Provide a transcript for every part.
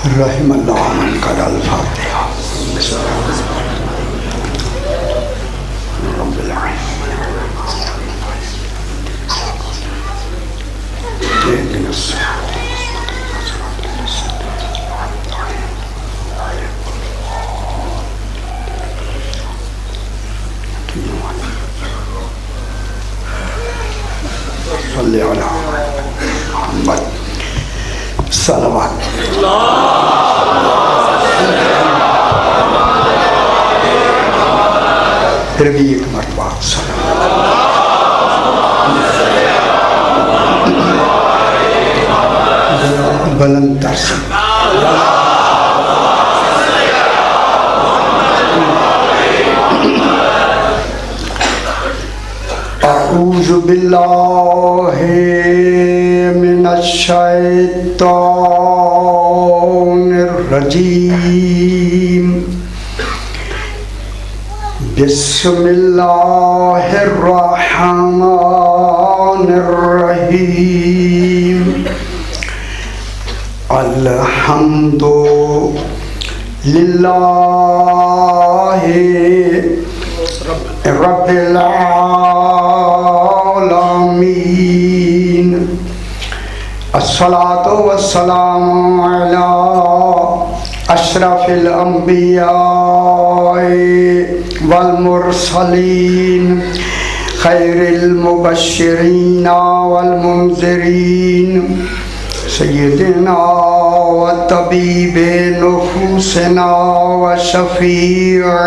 रहमल्लाह मन करल फातिहा। सल्ली अला मुहम्मद सलवात। फिर भी एक मरतबा बुलंद दर्शन। अऊज़ु बिल्लाहि मिनश्शैतानिर रजीम। बिस्मिल्लाहिर्रहमानिर्रहीम। अल्हम्दुलिल्लाहि रब्बिल आलमीन। अस्सलातु वस्सलामु अला अशरफिल अंबिया वल मुरसलीन खैरिल मुबश्शिरीना वल मुनज़िरीन सय्यिदिना व तबीबे नुफूसिना व शफ़ीए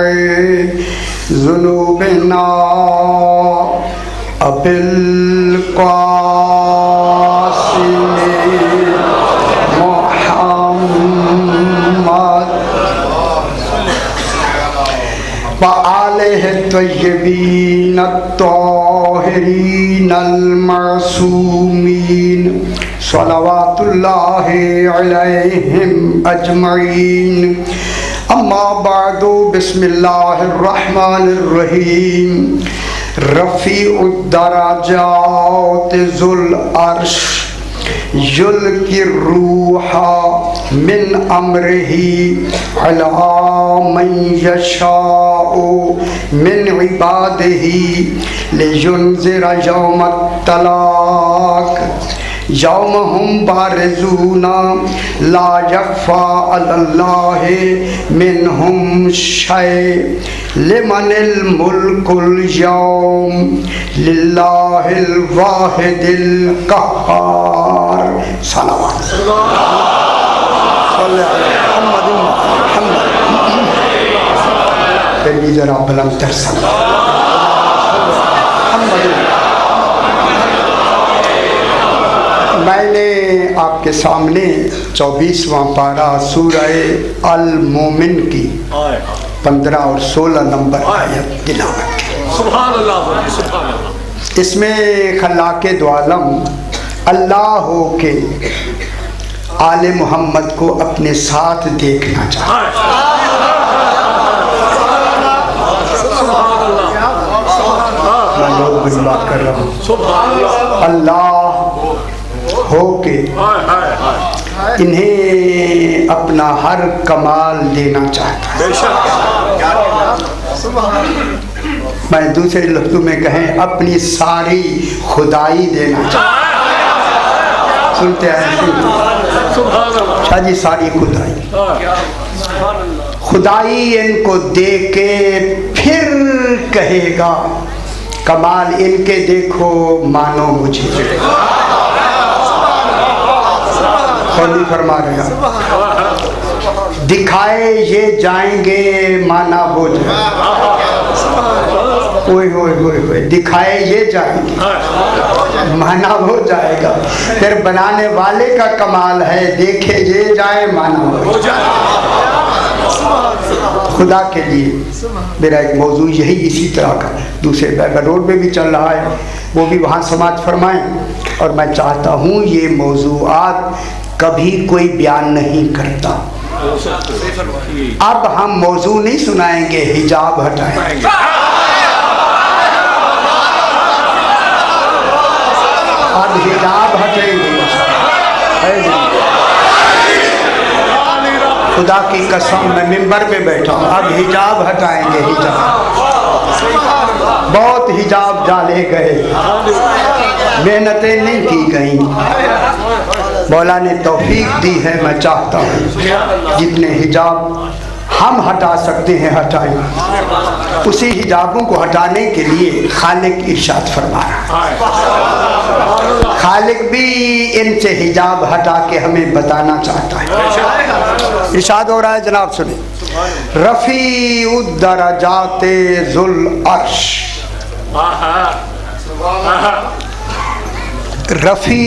ज़ुनूबिना अबिल क़ासिम मुहम्मद व आलिहि तय्यबीन अत्ताहिरीन अल-मासूमीन सलवातुल्लाहि अलैहिम अजमईन। अम्मा बादु बिस्मिल्लाहिर्रहमानिर्रहीम। रफ़ीउद्दराजात ज़ुल अर्श युल्क़िर रूहा मिन अम्रिही अला मन यशाउ मिन इबादिही लियुनज़िरा यौमत तलाक़ यौम हुम बारिज़ूना ला यख़फ़ा अलल्लाहि मिनहुम शै लिमनिल मुल्कुल यौम लिल्लाहिल वाहिदिल क़हार। सलावत जरा बुलंद दर्शन। मैंने आपके सामने 24वां पारा सूरह अल मोमिन की 15 और 16 नंबर आयत तिलावत की। सुभान अल्लाह, सुभान अल्लाह। इसमें खल्लाके दो आलम अल्लाह हो के आले मोहम्मद को अपने साथ देखना चाहते। मैं लोग बड़ी बात कर रहा हूँ। अल्लाह हो के इन्हें अपना हर कमाल देना चाहता है। मैं दूसरे लफ्ज़ों में कहें अपनी सारी खुदाई देना चाहता है। सुनते हैं शाह जी, सारी खुदाई खुदाई इनको दे के फिर कहेगा कमाल इनके देखो मानो मुझे। खोली फरमा रहे दिखाए ये जाएंगे माना हो जाए। ओए होए होए होए, दिखाए ये जाएंगे माना हो जाएगा। फिर बनाने वाले का कमाल है, देखे ये जाए माना हो जाए। खुदा के लिए मेरा एक मौजू यही इसी तरह का दूसरे रोड पे भी चल रहा है, वो भी वहाँ समाज फरमाएं। और मैं चाहता हूँ ये मौजूआत कभी कोई बयान नहीं करता। अब हम मौजू नहीं सुनाएंगे, हिजाब हटाएंगे। अब हिजाब हटेंगे। खुदा की कसम मैं मिंबर पे बैठा हूँ, अब हिजाब हटाएंगे। हिजाब बहुत हिजाब डाले गए, मेहनतें नहीं की गई। मौला ने तौफीक दी है, मैं चाहता हूँ जितने हिजाब हम हटा सकते हैं हटाएं। उसी हिजाबों को हटाने के लिए खालिक इरशाद फरमा रहा है। खालिक भी इनसे हिजाब हटा के हमें बताना चाहता है। इरशाद हो रहा है, जनाब सुने, रफ़ी उद्दरजाते ज़ुल अर्श, रफ़ी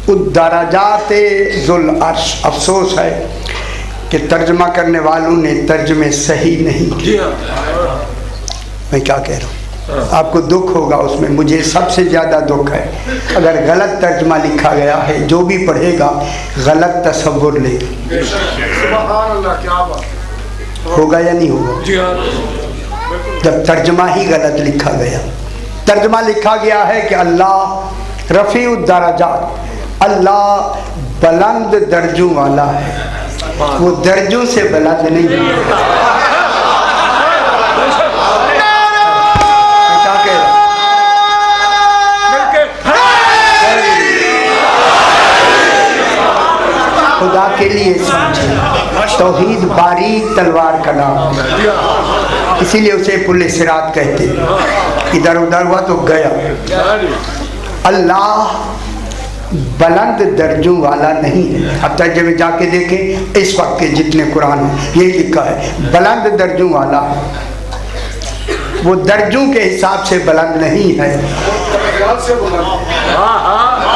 उद्दरजाते ज़ुल अर्श। अफसोस है कि तर्जमा करने वालों ने तर्जमे सही नहीं किया। मैं क्या कह रहा हूँ, आपको दुख होगा उसमें, मुझे सबसे ज़्यादा दुख है अगर गलत तर्जमा लिखा गया है। जो भी पढ़ेगा गलत तसव्वुर ले, होगा या नहीं होगा? जब तर्जमा ही गलत लिखा गया, तर्जमा लिखा गया है कि अल्लाह रफ़ीउद दरजात, अल्लाह बुलंद दर्जों वाला है, वो दर्जों से बुलंद नहीं है। क्या कह रहा? खुदा के लिए समझे, तौहीद बारीक तलवार का नाम, इसीलिए उसे पुल सिरात कहते। इधर उधर हुआ तो गया। अल्लाह बुलंद दर्जों वाला नहीं है। अब तर्जुमे जाके देखें, इस वक्त के जितने कुरान हैं यही लिखा है बुलंद दर्जों वाला। वो दर्जों के हिसाब से बुलंद नहीं है,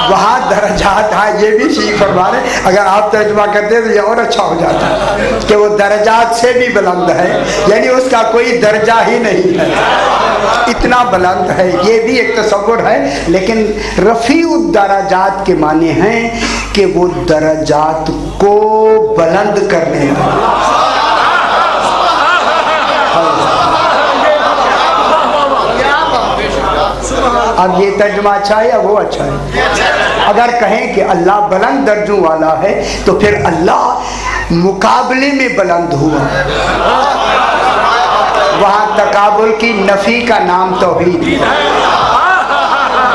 वहाँ दर्जात। हाँ, ये भी ठीक फरमा रहे, अगर आप तर्जुमा करते तो ये और अच्छा हो जाता कि वो दर्जात से भी बुलंद है, यानी उसका कोई दर्जा ही नहीं है, इतना बुलंद है। ये भी एक तसव्वुर है, लेकिन रफ़ीउद दरजात के माने हैं कि वो दरजात को बुलंद करने वाला। अब ये तर्जुमा अच्छा है या वो अच्छा है? अगर कहें कि अल्लाह बुलंद दर्जों वाला है तो फिर अल्लाह मुकाबले में बुलंद हुआ। वहाँ तकाबुल की नफी का नाम तौहीद है,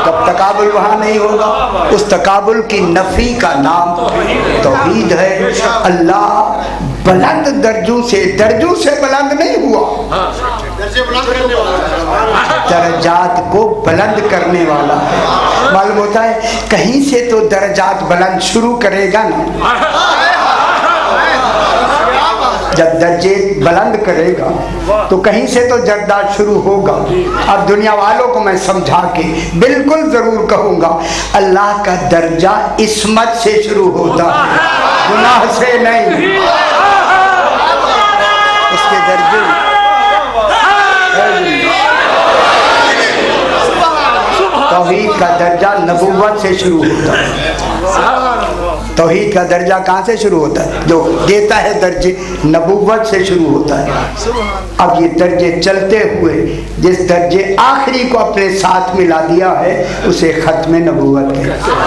तब तकाबुल वहाँ नहीं होगा। उस तकाबुल की नफी का नाम तौहीद है। अल्लाह बुलंद दर्जों से बुलंद नहीं हुआ, दर्जात को बुलंद करने वाला है। मालूम होता है कहीं से तो दर्जात बुलंद शुरू करेगा ना, जब दर्जे बुलंद करेगा तो कहीं से तो दर्जा शुरू होगा। अब दुनिया वालों को मैं समझा के बिल्कुल जरूर कहूँगा, अल्लाह का दर्जा इस्मत से शुरू होता है, गुनाह से नहीं। इसके दर्जे तौहीद का दर्जा नबुव्वत से शुरू होता है। तौहीद का दर्जा कहाँ से शुरू होता है? जो देता है दर्जे नबुव्वत से शुरू होता है। अब ये दर्जे चलते हुए जिस दर्जे आखिरी को अपने साथ मिला दिया है उसे खत्म नबुव्वत कहते हैं।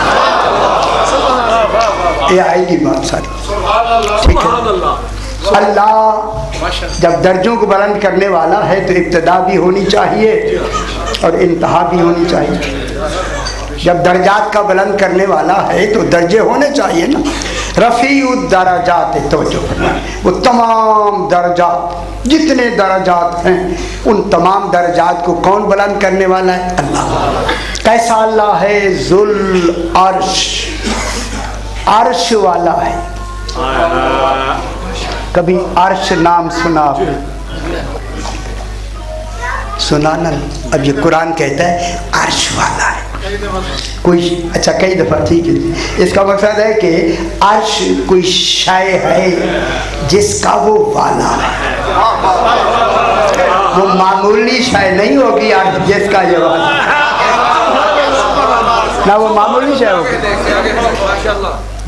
ये आएगी बात सारी, ठीक है। अल्लाह जब दर्जों को बुलंद करने वाला है तो इब्तिदा भी होनी चाहिए और इंतहा भी होनी चाहिए। जब दर्जात का बुलंद करने वाला है तो दर्जे होने चाहिए ना। रफ़ीउद दरजात, तवज्जो करना, वो तमाम दर्जात, जितने दर्जात हैं उन तमाम दर्जात को कौन बुलंद करने वाला है? अल्लाह। कैसा अल्लाह है? ज़ुल अर्श, अर्श वाला है। कभी अर्श नाम सुना? सुना ना? अब ये कुरान कहता है अर्श वाला है। कोई अच्छा कई दफा, ठीक है, इसका मकसद है कि अर्श कोई शय है जिसका वो वाला है, वो मामूली शय नहीं होगी अर्श जिसका ये वाला ना, वो मामूली शय होगी।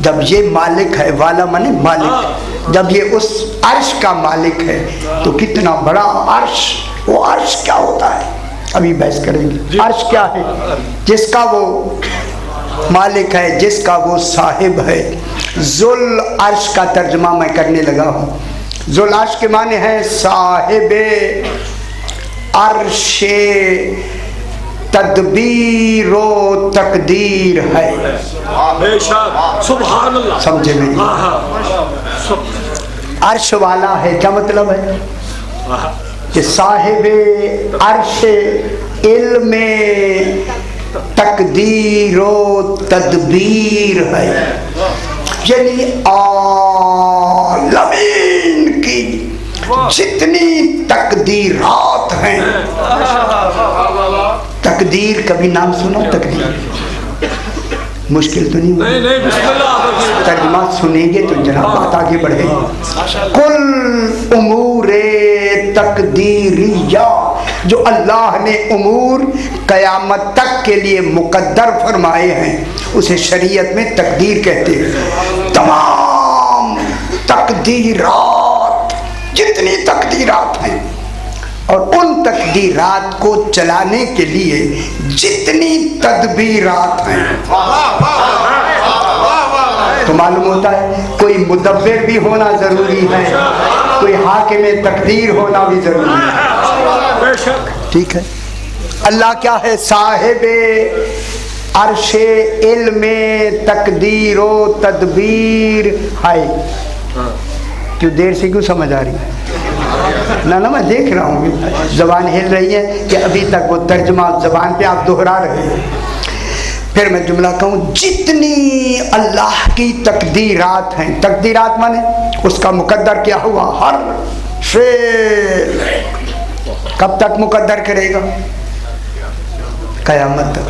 जब ये मालिक है, वाला माने मालिक, जब ये उस अर्श का मालिक है तो कितना बड़ा अर्श, वो अर्श क्या होता है अभी बहस करेंगे। अर्श क्या है? जिसका वो मालिक है, जिसका वो साहिब है। ज़ुल अर्श का तर्जमा मैं करने लगा हूँ। जुल अर्श के माने हैं साहिबे अर्शे तदबीर व तकदीर है। सुभान अल्लाह। समझे नहीं? अर्श वाला है, क्या मतलब है कि साहिबे अर्श इल्मे तकदीर व तदबीर है, यानी आलमीन की जितनी तकदीरात हैं। तकदीर कभी नाम सुनो? तकदीर मुश्किल तो नहीं? तर्जुमा सुनेंगे तो जरा बात आगे बढ़ेगी। कुल उमूरे तकदीरिया, जो अल्लाह ने उमूर कयामत तक के लिए मुकद्दर फरमाए हैं उसे शरीयत में तकदीर कहते हैं। तमाम तकदीरात, जितनी तकदीरात हैं और उन तकदीरात को चलाने के लिए जितनी तदबीरात हैं, तो मालूम होता है कोई मुदब्बिर भी होना जरूरी है, कोई हाकिम तकदीर होना भी जरूरी है। ठीक है। अल्लाह क्या है? साहिबे अर्शे इल्मे तकदीर व तदबीर है। क्यों देर से क्यों समझ आ रही है? ना मैं देख रहा हूँ जबान हिल रही है कि अभी तक वो तर्जमा जबान पे आप दोहरा रहे हैं। फिर मैं जुमला कहूँ, जितनी अल्लाह की तकदीरात हैं, तकदीरात माने उसका मुकद्दर क्या हुआ, हर फेल कब तक मुकद्दर करेगा? कयामत तक।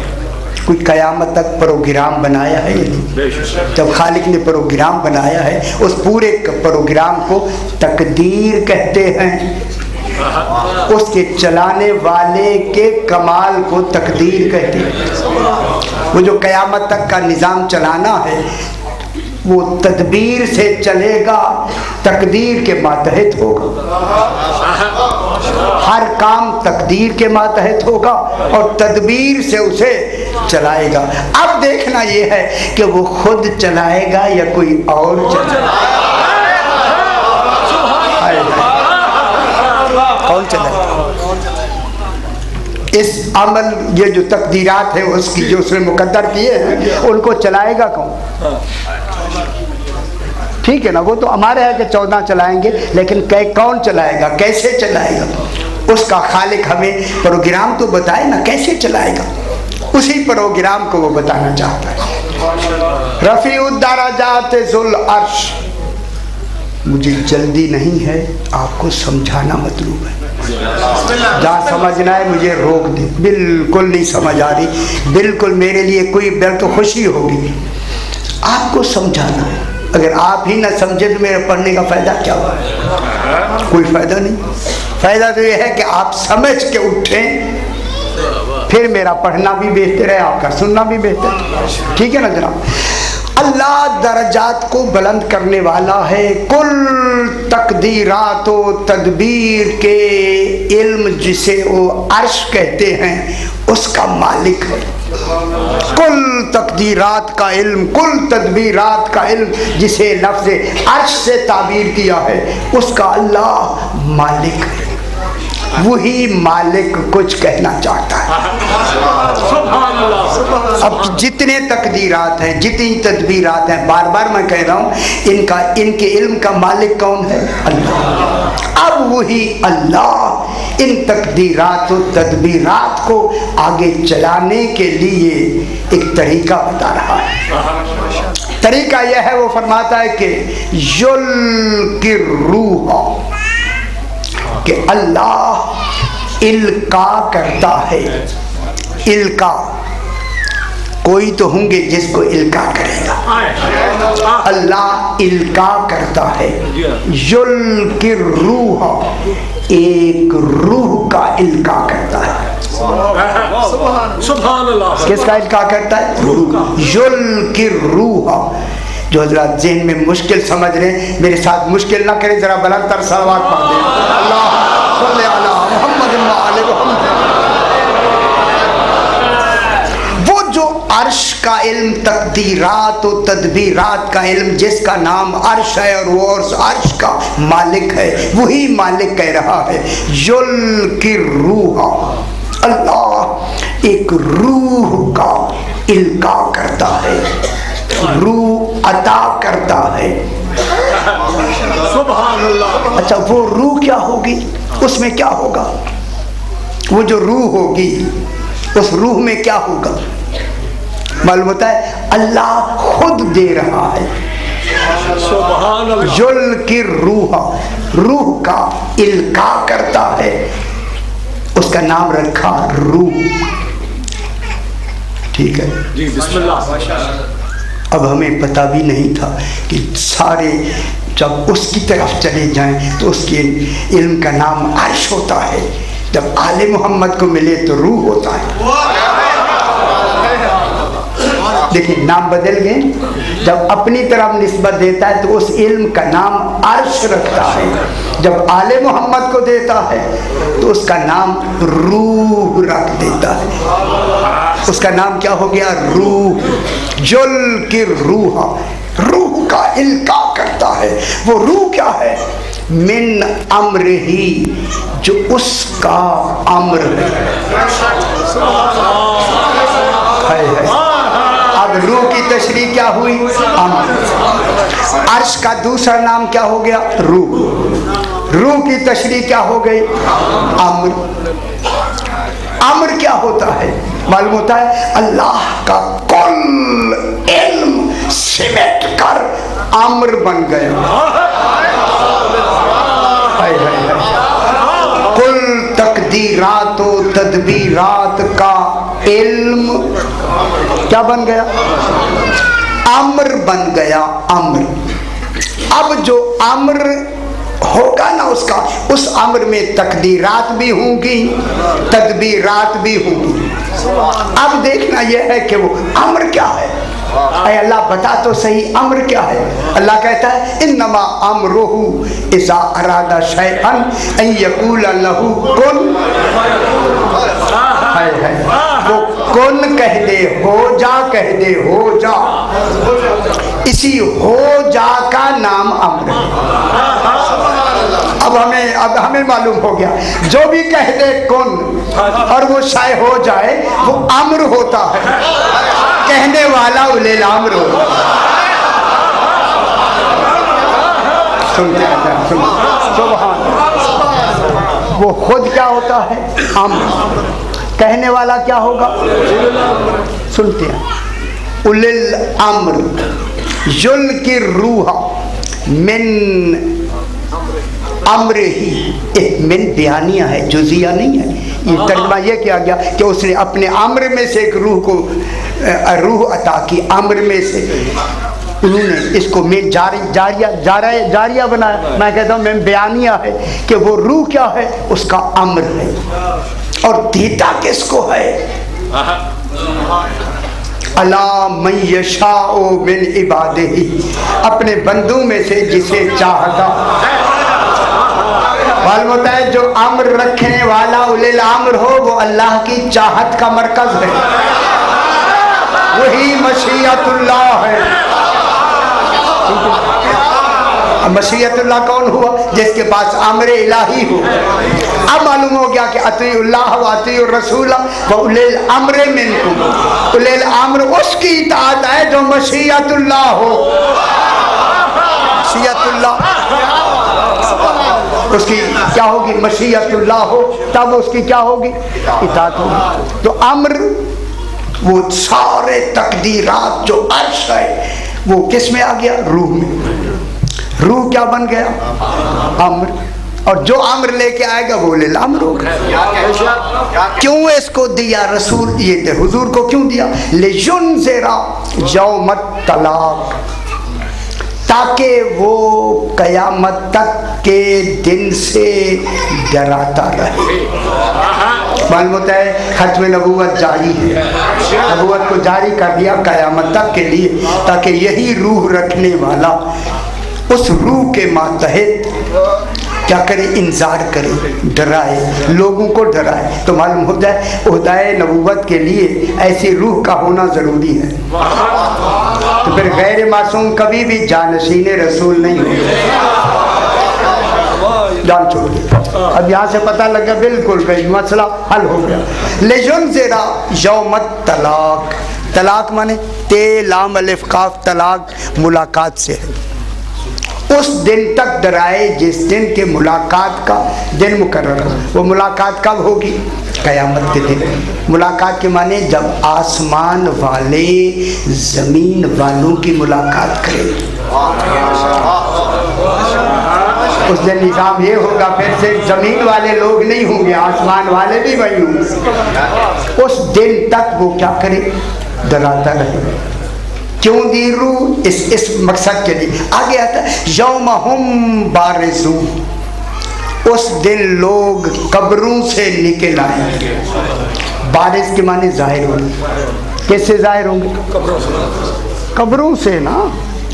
कोई कयामत तक प्रोग्राम बनाया है या नहीं? जब खालिक ने प्रोग्राम बनाया है उस पूरे प्रोग्राम को तकदीर कहते हैं। उसके चलाने वाले के कमाल को तकदीर कहते हैं। वो जो कयामत तक का निज़ाम चलाना है वो तदबीर से चलेगा, तकदीर के मातहत होगा। हर काम तकदीर के मातहत होगा और तदबीर से उसे चलाएगा। अब देखना ये है कि वो खुद चलाएगा या कोई और चलाएगा। कौन चलाएगा? इस अमल, ये जो तकदीरात है उसकी जो उसने मुकद्दर किए हैं उनको चलाएगा कौन? ठीक है ना, वो तो हमारे है कि 14 चलाएंगे, लेकिन कौन चलाएगा, कैसे चलाएगा? उसका खालिक हमें प्रोग्राम तो बताए ना, कैसे चलाएगा? उसी प्रोग्राम को वो बताना चाहता है। रफ़ीउद्दरजात ज़ुल अर्श। मुझे जल्दी नहीं है, आपको समझाना मतलूब है। जहाँ समझना है मुझे रोक दे। बिल्कुल नहीं समझ आ रही, बिल्कुल मेरे लिए कोई तो खुशी होगी। आपको समझाना है। अगर आप ही ना समझे तो मेरे पढ़ने का फायदा क्या हुआ? कोई फायदा नहीं। फायदा तो यह है कि आप समझ के उठें, फिर मेरा पढ़ना भी बेहतर है, आपका सुनना भी बेहतर। ठीक है ना जनाब? अल्लाह दर्जात को बुलंद करने वाला है। कुल तकदीरात व तदबीर के इल्म जिसे वो अर्श कहते हैं उसका मालिक है। कुल तकदीरात का इल्म, कुल तदबीरात का इल्म जिसे लफ्ज़ अर्श से ताबीर किया है उसका अल्लाह मालिक है। वही मालिक कुछ कहना चाहता है। अब जितने तकदीरात हैं, जितनी तदबीरात हैं, बार बार मैं कह रहा हूँ, इनके इल्म का मालिक कौन है? अल्लाह। अब वही अल्लाह इन तकदीरात और तदबीरात को आगे चलाने के लिए एक तरीका बता रहा है। तरीका यह है, वो फरमाता है कि युल्किर रूह, कि अल्लाह इल्का करता है। इल्का, कोई तो होंगे जिसको इल्का करेगा। अल्लाह इल्का करता है। युल्किर रूह, एक रूह का इल्का करता है। सुभान अल्लाह। किसका इल्का करता है? रूह। युल्किर रूह। जो हजरात ज़हन में मुश्किल समझ रहे हैं, मेरे साथ मुश्किल ना करें, जरा बुलंद तर सलवात पढ़ दें। अल्लाह सल्ले अला मुहम्मद व आले मुहम्मद। वो जो अर्श का इल्म, तकदीरात और तदबीरात का इल्म, जिसका नाम अर्श है और वो अर्श का मालिक है, वही मालिक कह रहा है युल्की रूह, अल्लाह एक रूह का इल्का करता है, रूह अता करता है। सुभान अल्लाह। अच्छा, वो रूह क्या होगी, उसमें क्या होगा? वो जो रूह होगी उस रूह में क्या होगा मालूम होता है? अल्लाह खुद दे रहा है। सुभान अल्लाह। जुल की रूह, रूह का इल्का करता है, उसका नाम रखा रूह। ठीक है जी, बिस्मिल्लाह। अब हमें पता भी नहीं था कि सारे जब उसकी तरफ चले जाएं तो उसके इल्म का नाम अर्श होता है, जब आले मोहम्मद को मिले तो रूह होता है। देखिए नाम बदल गए, जब अपनी तरफ निस्बत देता है तो उस इल्म का नाम अर्श रखता है, जब आले मोहम्मद को देता है तो उसका नाम रूह रख देता है। उसका नाम क्या हो गया? रूह। जुल की रूह, रूह का इल्का करता है। वो रूह क्या है? मिन अम्र ही, जो उसका अम्र है। अब रूह की तशरीह क्या हुई? अम्र। अर्श का दूसरा नाम क्या हो गया? रूह। रूह की तशरीह क्या हो गई? अम्र। अम्र क्या होता है मालूम होता है? अल्लाह का कुल इल्म सिमट कर अम्र बन गया। कुल तकदीरात और तदबीरात का इल्म क्या बन गया? अम्र बन गया, अम्र। अब जो अम्र होगा ना उसका, उस अम्र में तकदीरात भी होंगी, तदबीरात भी होंगी। अब देखना यह है कि वो अम्र क्या है। अरे अल्लाह बता तो सही, अम्र क्या है? अल्लाह कहता है इन्नमा अम्रुहु इज़ा अरादा शैअन अन यक़ूल लहू कुन। वो कुन कह दे, हो जा कह दे, हो जा। इसी हो जा का नाम अम्र है। अब हमें मालूम हो गया, जो भी कह दे कुन और वो शाय हो जाए, वो अम्र होता है। कहने वाला उलेल अम्र होता है। सुनते हैं, सुभान। वो खुद क्या होता है? अम्र। कहने वाला क्या होगा? सुनते हैं, उलिल अम्र युल की रूह मिन अम्र ही। मिन बयानिया है, जुजिया नहीं है। ये तर्जुमा ये किया गया कि उसने अपने अम्र में से एक रूह को रूह अता की, अम्र में से उन्होंने इसको में जारिया बनाया। मैं कहता हूँ में बयानिया है कि वो रूह क्या है? उसका अम्र है। और देता किसको है? अला मन यशाओ मिन इबादिही, अपने बंदू में से जिसे चाहता। मालूम होता है जो अम्र रखने वाला उलिल अम्र हो, वो अल्लाह की चाहत का मरकज है, वही मशीयतुल्लाह है। मशीयतुल्लाह कौन हुआ? जिसके पास अम्र इलाही हो। अब मालूम हो गया कि अतीउल्लाह व अतीउर रसूल व उलिल अम्र मिनकुम। उलिल अम्र उसकी इताअत है जो मशीयतुल्लाह हो। मशीयतुल्लाह उसकी क्या होगी? मशीयतुल्लाह हो, तब उसकी क्या होगी? इताअत होगी। तो अम्र वो सारे तकदीरात जो अर्श है वो किस में आ गया? रूह में। रूह क्या बन गया? अम्र। और जो अम्र लेके आएगा वो ले अम्र होगा। क्यों इसको दिया रसूल? ये हुजूर को क्यों दिया? लियुनज़िरा यौमत तलाक, ताकि वो कयामत तक के दिन से डराता रहे। मालूम होता है खत्म नबूवत जारी है, नबूवत को जारी कर दिया कयामत तक के लिए, ताकि यही रूह रखने वाला उस रूह के मातहत क्या करे, इंतजार करे, डराए, लोगों को डराए। तो मालूम होता है उहदाए नबूवत के लिए ऐसी रूह का होना जरूरी है। तो फिर गैर मासूम कभी भी जानशीने रसूल नहीं होते। जान छोड़, अब यहाँ से पता लगा बिल्कुल भाई मसला हल हो गया। लेजुन ज़रा यौमत तलाक, तलाक माने ते लाम अलिफ काफ, तलाक मुलाकात से है। उस दिन तक डराए जिस दिन के मुलाकात का दिन मुकर्रर हो। वो मुलाकात कब होगी? क़यामत के दिन। मुलाकात के माने जब आसमान वाले ज़मीन वालों की मुलाकात करें। उस दिन निज़ाम ये होगा, फिर से ज़मीन वाले लोग नहीं होंगे, आसमान वाले भी वही होंगे। उस दिन तक वो क्या करे? डराता रहे। क्यों दीरू? इस मकसद के लिए। आगे आता है यौम हुम बारिज़ू, उस दिन लोग कब्रों से निकल आएंगे। बारिज़ के माने जाहिर होंगे। कैसे जाहिर होंगे? कब्रों से ना,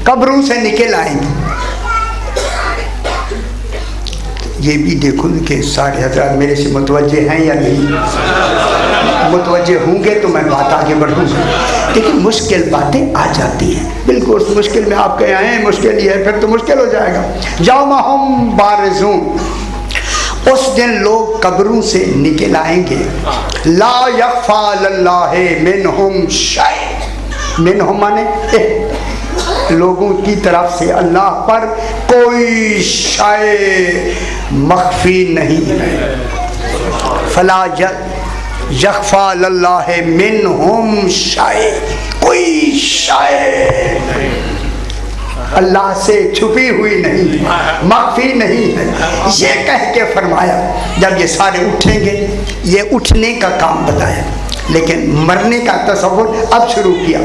कब्रों से निकल आएंगे। ये भी देखो कि सारे हज़रात मेरे से मुतवज्जे हैं या नहीं। मुतवज्जे होंगे तो मैं बात आगे बढ़ूँगा। लेकिन मुश्किल बातें आ जाती हैं, बिल्कुल उस मुश्किल में आप कहे हैं मुश्किल ही है, फिर तो मुश्किल हो जाएगा। यौम हुम बारिज़ून, उस दिन लोग कब्रों से निकल आएंगे। ला यख्फा अलल्लाहि मिनहुम शै, मिनहुम माने लोगों की तरफ से अल्लाह पर कोई शय मख्फी नहीं है। फला यख्फा अलल्लाहि मिनहुम शय, कोई शय अल्लाह से छुपी हुई नहीं, मख्फी नहीं है। ये कह के फरमाया जब ये सारे उठेंगे, ये उठने का काम बताया, लेकिन मरने का तसव्वुर अब शुरू किया।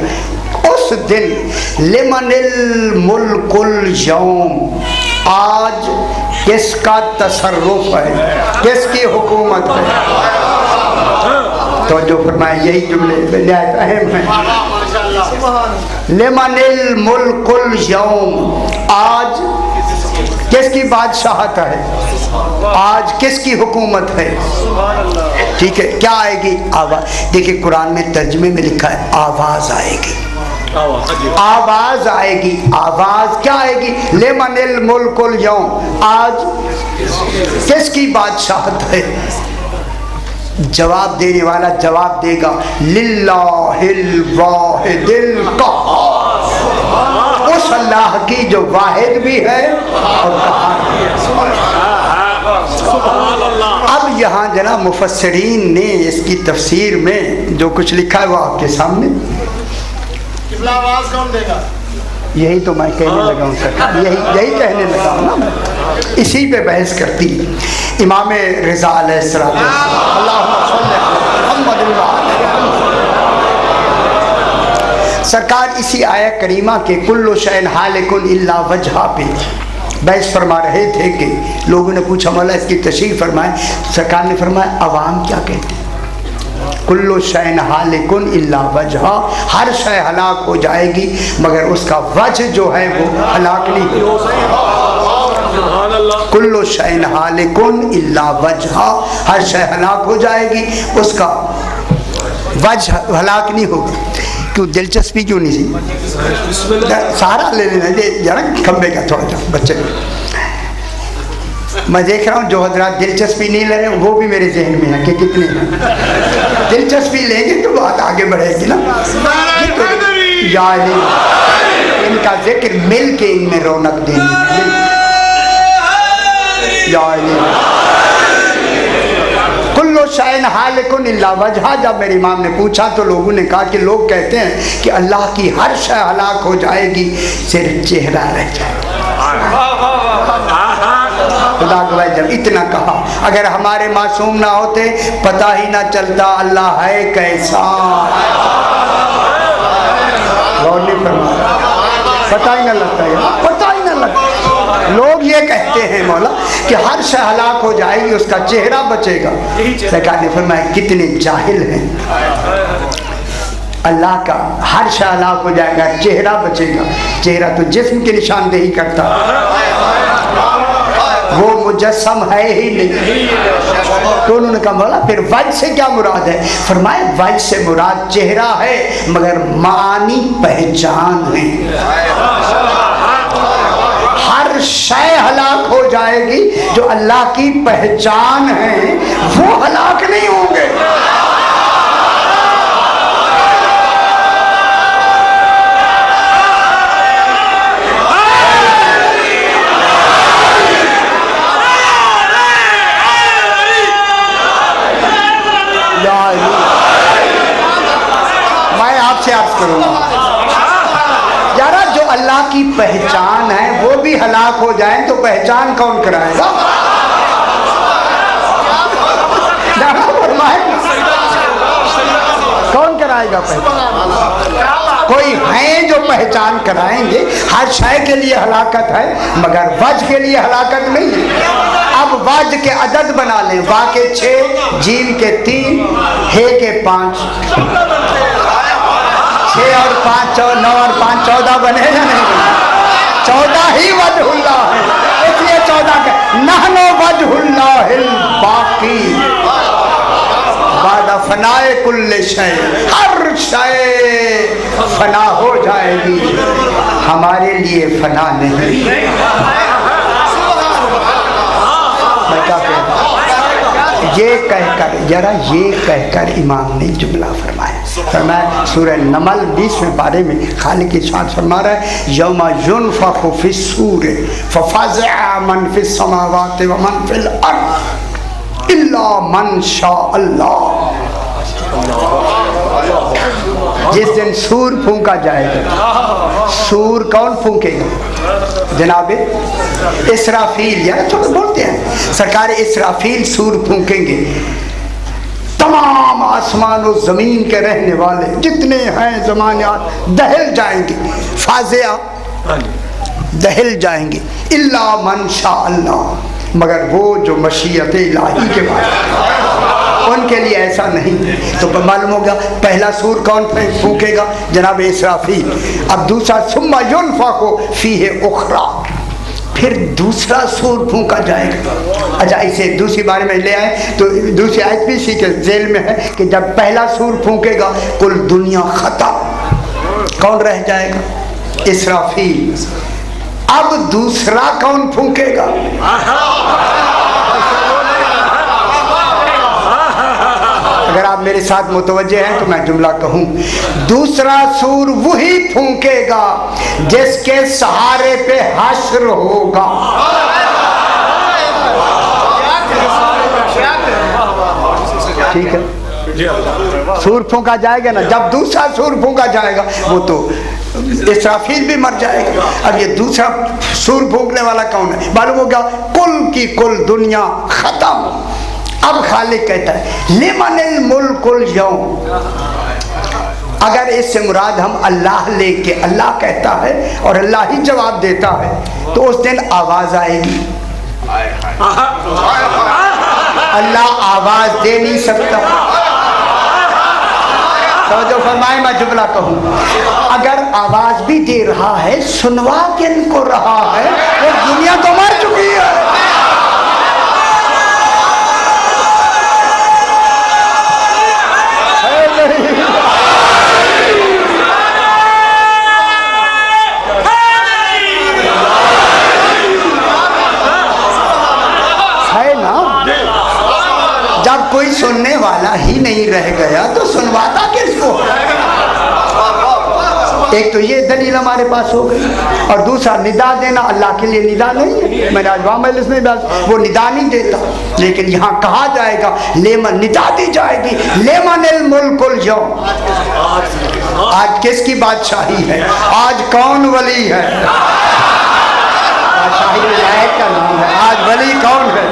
उस दिन लिमनिल मुल्कुल यौम, आज किसका तसर्रुफ है, किसकी हुकूमत है? तो जो फरमाया यही जुमले निहायत अहम है। लिमनिल मुल्कुल यौम, आज किसकी बादशाहत है, आज किसकी हुकूमत है? ठीक है, क्या आएगी? आवाज। देखिए कुरान में तर्जुमे में लिखा है आवाज आएगी, आवाज आएगी। आवाज क्या आएगी? लिमनिल मुल्कुल यौम, आज किसकी बादशाहत है? जवाब देने वाला जवाब देगा लिल्लाहिल वाहिदिल क़हार, उस अल्लाह की जो वाहिद भी है और क़हार भी है। अब यहाँ जना मुफस्सिरीन ने इसकी तफसीर में जो कुछ लिखा है वो आपके सामने। आवाज कौन देगा? यही तो मैं कहने लगा हूँ सर, यही कहने लगा हूँ ना, इसी पे बहस करती इमाम रिज़ा अलैहिस्सलाम। सरकार इसी आया करीमा के कुल्लु शैन हालिकुन इल्ला वजहा पे बहस फरमा रहे थे कि लोगों ने पूछा मौला इसकी तशरीह फरमाए। सरकार ने फरमाया अवाम क्या कहते हैं? कुल्लु शैन हालिकुन इल्ला वजहा, हर शय हलाक हो जाएगी मगर उसका वजह जो है वो हलाक नहीं हो। कुल्लु शैन हालिकुन इल्ला वजहा, हर शय हलाक हो जाएगी उसका वजह हलाक नहीं होगा। क्यों दिलचस्पी क्यों नहीं थी? सारा ले लेना जरा खंबे का थोड़ा सा बच्चे। मैं देख रहा हूँ जो हजरात दिलचस्पी नहीं ले रहे वो भी मेरे जहन में है कि कितने हैं। दिलचस्पी लेंगे तो बात आगे बढ़ेगी ना। या इनका जिक्र मिल के इनमें रौनक देनी है। कुल्लु शैन हालिकुन इल्ला वजहा, जब मेरे इमाम ने पूछा तो लोगों ने कहा कि लोग कहते हैं कि अल्लाह की हर शय हलाक हो जाएगी सिर्फ चेहरा रह जाएगा। खुदा गवाह जब इतना कहा, अगर हमारे मासूम ना होते पता ही ना चलता अल्लाह है कैसा। गौर नहीं फरमाया, पता ही ना लगता है, पता ही ना लगता। लोग ये कहते हैं मौला कि हर शय हलाक हो जाएगी उसका चेहरा बचेगा। सरकार ने फरमाया कितने जाहिल हैं। अल्लाह का हर शय हलाक हो जाएगा, चेहरा बचेगा। चेहरा तो जिस्म की निशानदेही करता। वो मुजस्सम है ही नहीं। तो उन्होंने कहा मौला फिर वजह से क्या मुराद है? फरमाए वजह से मुराद चेहरा है मगर मानी पहचान है। हर शय हलाक हो जाएगी, जो अल्लाह की पहचान है वो हलाक नहीं होंगे। मैं आपसे अर्ज करूंगा यारा, जो अल्लाह की पहचान है वो भी हलाक हो जाए तो पहचान कौन कराएगा? कौन कराएगा पहचान? कोई है जो पहचान कराएंगे। हर शय के लिए हलाकत है मगर वज के लिए हलाकत नहीं है। अब वज के अदद बना लें, वा के 6, जीम के 3, हे के 5, 6 और 5 9 और 5 14 बनेगा नहीं? 14 ही वजहुल्लाह है, इसलिए 14 के नहनो वजहुल्लाहिल बाकी बाद फनाए कुल्ले शय। हर शय फना हो जाएगी, हमारे लिए फना नहीं। ये कहकर जरा ये कहकर इमाम ने जुमला फरमाया। सूरह नमल 20वें पारे में खालिक की शान फरमा रहा है, यौमा युनफखु फिस्सूर फफज़अ मन फिस समावाति व मन फिल अर्द इल्ला मन शाअ अल्लाह। जिस दिन सूर फूंका जाएगा, सूर कौन फूंकेगा? जनाबे इसराफील, यार तो बोलते हैं सरकार इसराफील सूर फूंकेंगे। तमाम आसमान और जमीन के रहने वाले जितने हैं ज़मानात दहल जाएंगे, फाज़िया दहल जाएंगे। इल्ला मन शाअ अल्लाह, मगर वो जो मशीयत इलाही के बाद उनके लिए ऐसा नहीं। तो मालूम होगा पहला सूर कौन फूकेगा? जनाब इसराफील। अब दूसरा सुम्मा युनफखु फीहि उखरा, फिर दूसरा सूर फूंका जाएगा। अच्छा, इसे दूसरी बारे में ले आए तो दूसरी आयत भी इसी के जेल में है कि जब पहला सूर फूंकेगा कुल दुनिया खत्म, कौन रह जाएगा? इसराफील। अब दूसरा कौन फूंकेगा? अगर आप मेरे साथ मुतवज्जे हैं तो मैं जुमला कहूं, दूसरा सूर वही फूंकेगा जिसके सहारे पे हश्र होगा। ठीक है, सूर फूंका जाएगा ना, जब दूसरा सूर फूंका जाएगा वो तो इसराफील भी मर जाएगा। अब ये दूसरा सूर फूंकने वाला कौन है? मालूम होगा कुल की कुल दुनिया खत्म। अब खालिक कहता है लिमनिल मुल्कुल यौम। अगर इससे मुराद हम अल्लाह लेके, अल्लाह कहता है और अल्लाह ही जवाब देता है, तो उस दिन आवाज आएगी। अल्लाह आवाज दे नहीं सकता। तो जो फरमाए मैं जुमला कहूँ, अगर आवाज भी दे रहा है, सुनवा किन को रहा है? वो दुनिया तो मर चुकी है। जब कोई सुनने वाला ही नहीं रह गया तो सुनवाता किसको? एक तो ये दलील हमारे पास हो गई, और दूसरा निदा देना अल्लाह के लिए निदा नहीं है। मैंने आज वो निदा नहीं देता, लेकिन यहाँ कहा जाएगा लेमन, निदा दी जाएगी लेमनिल मुल्कुल यौम। आज किसकी बादशाही है? आज कौन वली है? बादशाही विलायत का नाम है। आज वली कौन है?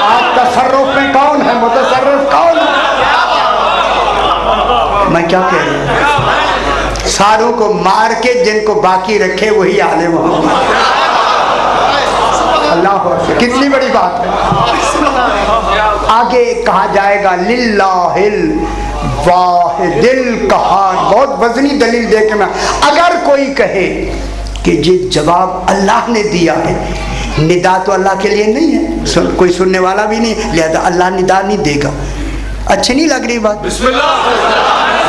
आज तसर्रुफ में कौन है? मुतसर्रिफ कौन है? मैं क्या कह रहा हूँ? सारों को मार के जिनको बाकी रखे वही आले मोहम्मद। अल्लाह, कितनी बड़ी बात है। आगे कहा जाएगा लिल्लाहिल वाहिदिल कहार। बहुत वजनी दलील दे के मैं, अगर कोई कहे कि ये जवाब अल्लाह ने दिया है। निदा तो अल्लाह के लिए नहीं है, कोई सुनने वाला भी नहीं, लिहाजा अल्लाह निदा नहीं देगा। अच्छी नहीं लग रही बात?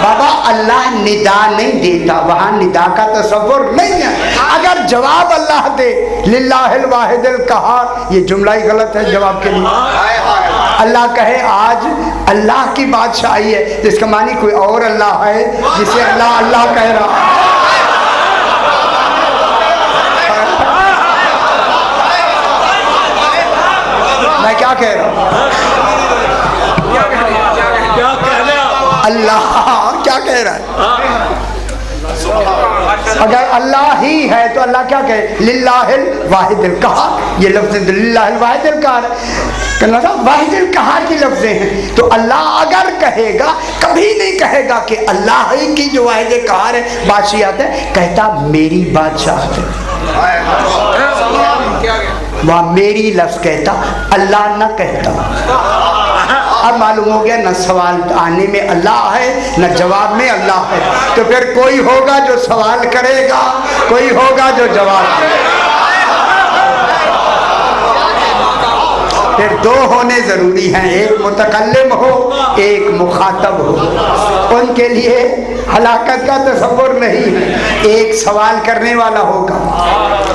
बाबा अल्लाह निदा नहीं देता, वहाँ निदा का तसव्वुर नहीं है। अगर जवाब अल्लाह दे लिल्लाहिल वाहिदिल कहार, ये जुमला ही गलत है जवाब के लिए। अल्लाह कहे आज अल्लाह की बादशाही है, जिसका मानी कोई और अल्लाह है जिसे अल्लाह अल्लाह कह रहा है। मैं क्या कह रहा हूँ? अल्लाह क्या कह रहा है? अगर अल्लाह ही है तो अल्लाह क्या कहे? लिल्लाहिल वाहिदिल कहार। ये लफ्ज़ लिल्लाहिल वाहिदिल कहार कहना था, वाहिदिल कहार की लफ्ज़ें हैं। तो अल्लाह अगर कहेगा, कभी नहीं कहेगा कि अल्लाह ही की जो वाहिदिल कहार है बादशाहत है, कहता मेरी बादशाहत है। वहाँ मेरी लफ्ज़ कहता, अल्लाह न कहता। अब मालूम हो गया न सवाल आने में अल्लाह है, न जवाब में अल्लाह है। तो फिर कोई होगा जो सवाल करेगा, कोई होगा जो जवाब देगा। फिर दो होने ज़रूरी हैं, एक मुतकल्लिम हो, एक मुखातब हो। उनके लिए हलाकत का तसव्वुर नहीं है। एक सवाल करने वाला होगा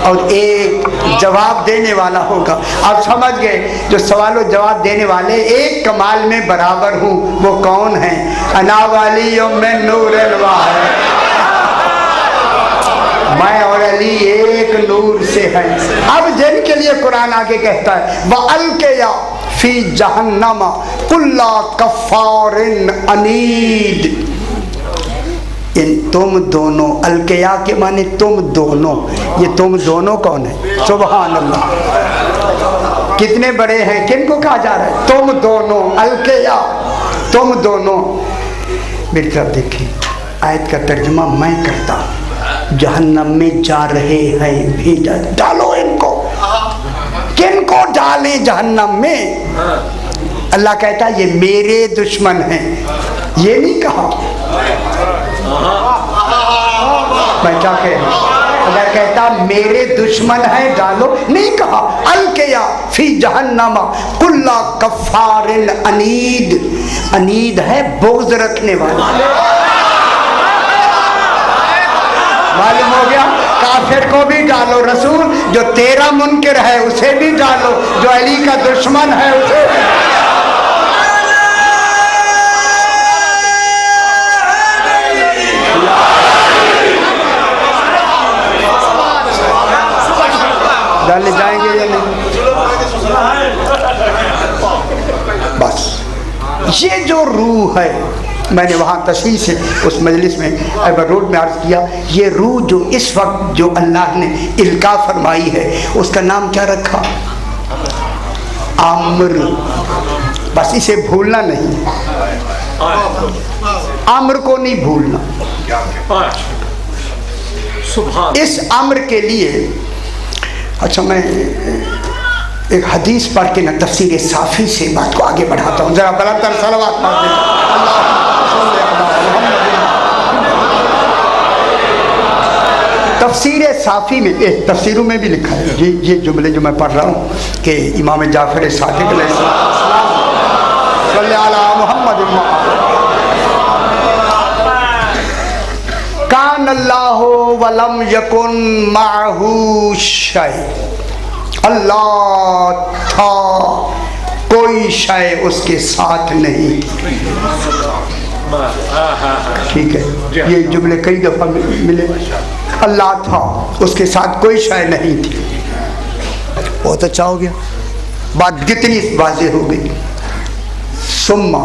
और एक जवाब देने वाला होगा। आप समझ गए, जो सवाल और जवाब देने वाले एक कमाल में बराबर हूँ, वो कौन है? अना वाली में नूरुल वाहिद, मैं और अली एक नूर से हैं। अब जिनके लिए कुरान आगे कहता है वअल्किया फी जहन्नम कुल्ला कफ्फारिन अनीद, इन तुम दोनों, अलकिया के माने तुम दोनों, ये तुम दोनों कौन है? सुभान अल्लाह, कितने बड़े हैं, किनको कहा जा रहा है? तुम दोनों, अलकिया तुम दोनों। मेरी तरफ देखिए, आयत का तर्जुमा मैं करता। जहन्नम में जा रहे हैं, भेजा डालो इनको। किनको डालें जहन्नम में? अल्लाह कहता ये मेरे दुश्मन हैं, ये नहीं कहा। मैं क्या कह रहा हूं? अगर कहता मेरे दुश्मन है डालो, नहीं कहा। अलकिया फी जहन्नम कुल्ला कफ्फारिन अनीद, अनीद है बोझ रखने वाला। मालूम हो गया? काफिर को भी डालो, रसूल जो तेरा मुनकिर है उसे भी डालो, जो अली का दुश्मन है उसे भी। डालने जाएंगे या नहीं? बस ये जो रूह है, मैंने वहाँ तशरीह से उस मजलिस में एवर रोड में अर्ज़ किया, ये रूह जो इस वक्त जो अल्लाह ने इल्का फरमाई है, उसका नाम क्या रखा? आम्र। बस इसे भूलना नहीं, आम्र को नहीं भूलना। इस आम्र के लिए, अच्छा मैं एक हदीस पढ़ के न तफसीर साफ़ी से बात को आगे बढ़ाता हूँ। ज़रा बलंतर सलवात पढ़ दें। तफसीर साफ़ी में, तफसीरों में भी लिखा है ये जुमले जो मैं पढ़ रहा हूँ कि इमाम जाफ़र सादिक़ कान अल्लाहु वलम यकुन माहू शै, अल्लाह था कोई शय उसके साथ नहीं। ठीक है, ये जुमले कई दफ़ा मिले। अल्लाह था, उसके साथ कोई शय नहीं थी। बहुत अच्छा हो गया, बात कितनी वाज़ेह हो गई। सुम्मा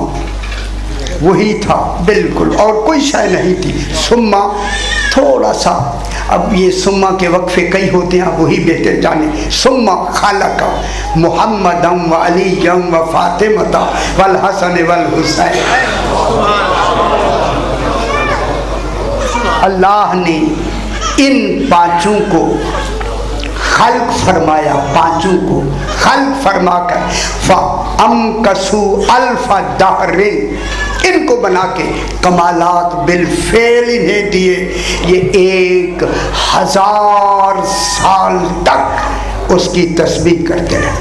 वही था बिल्कुल, और कोई शय नहीं थी। सुम्मा थोड़ा सा, अब ये सुम्मा के वक्फे कई होते हैं, वही बेहतर जाने। सुम्मा खालका मुहम्मदम व अलीयम व फातिमता वल हसन वल हुसैन, अल्लाह ने इन पांचों को खल्क फरमाया, पांचों को खल्क फरमाकर फअमकसू अल्फ दहरिन, इनको बना के कमालात बिलफेल इन्हें दिए। ये 1000 साल तक उसकी तस्बीह करते रहे।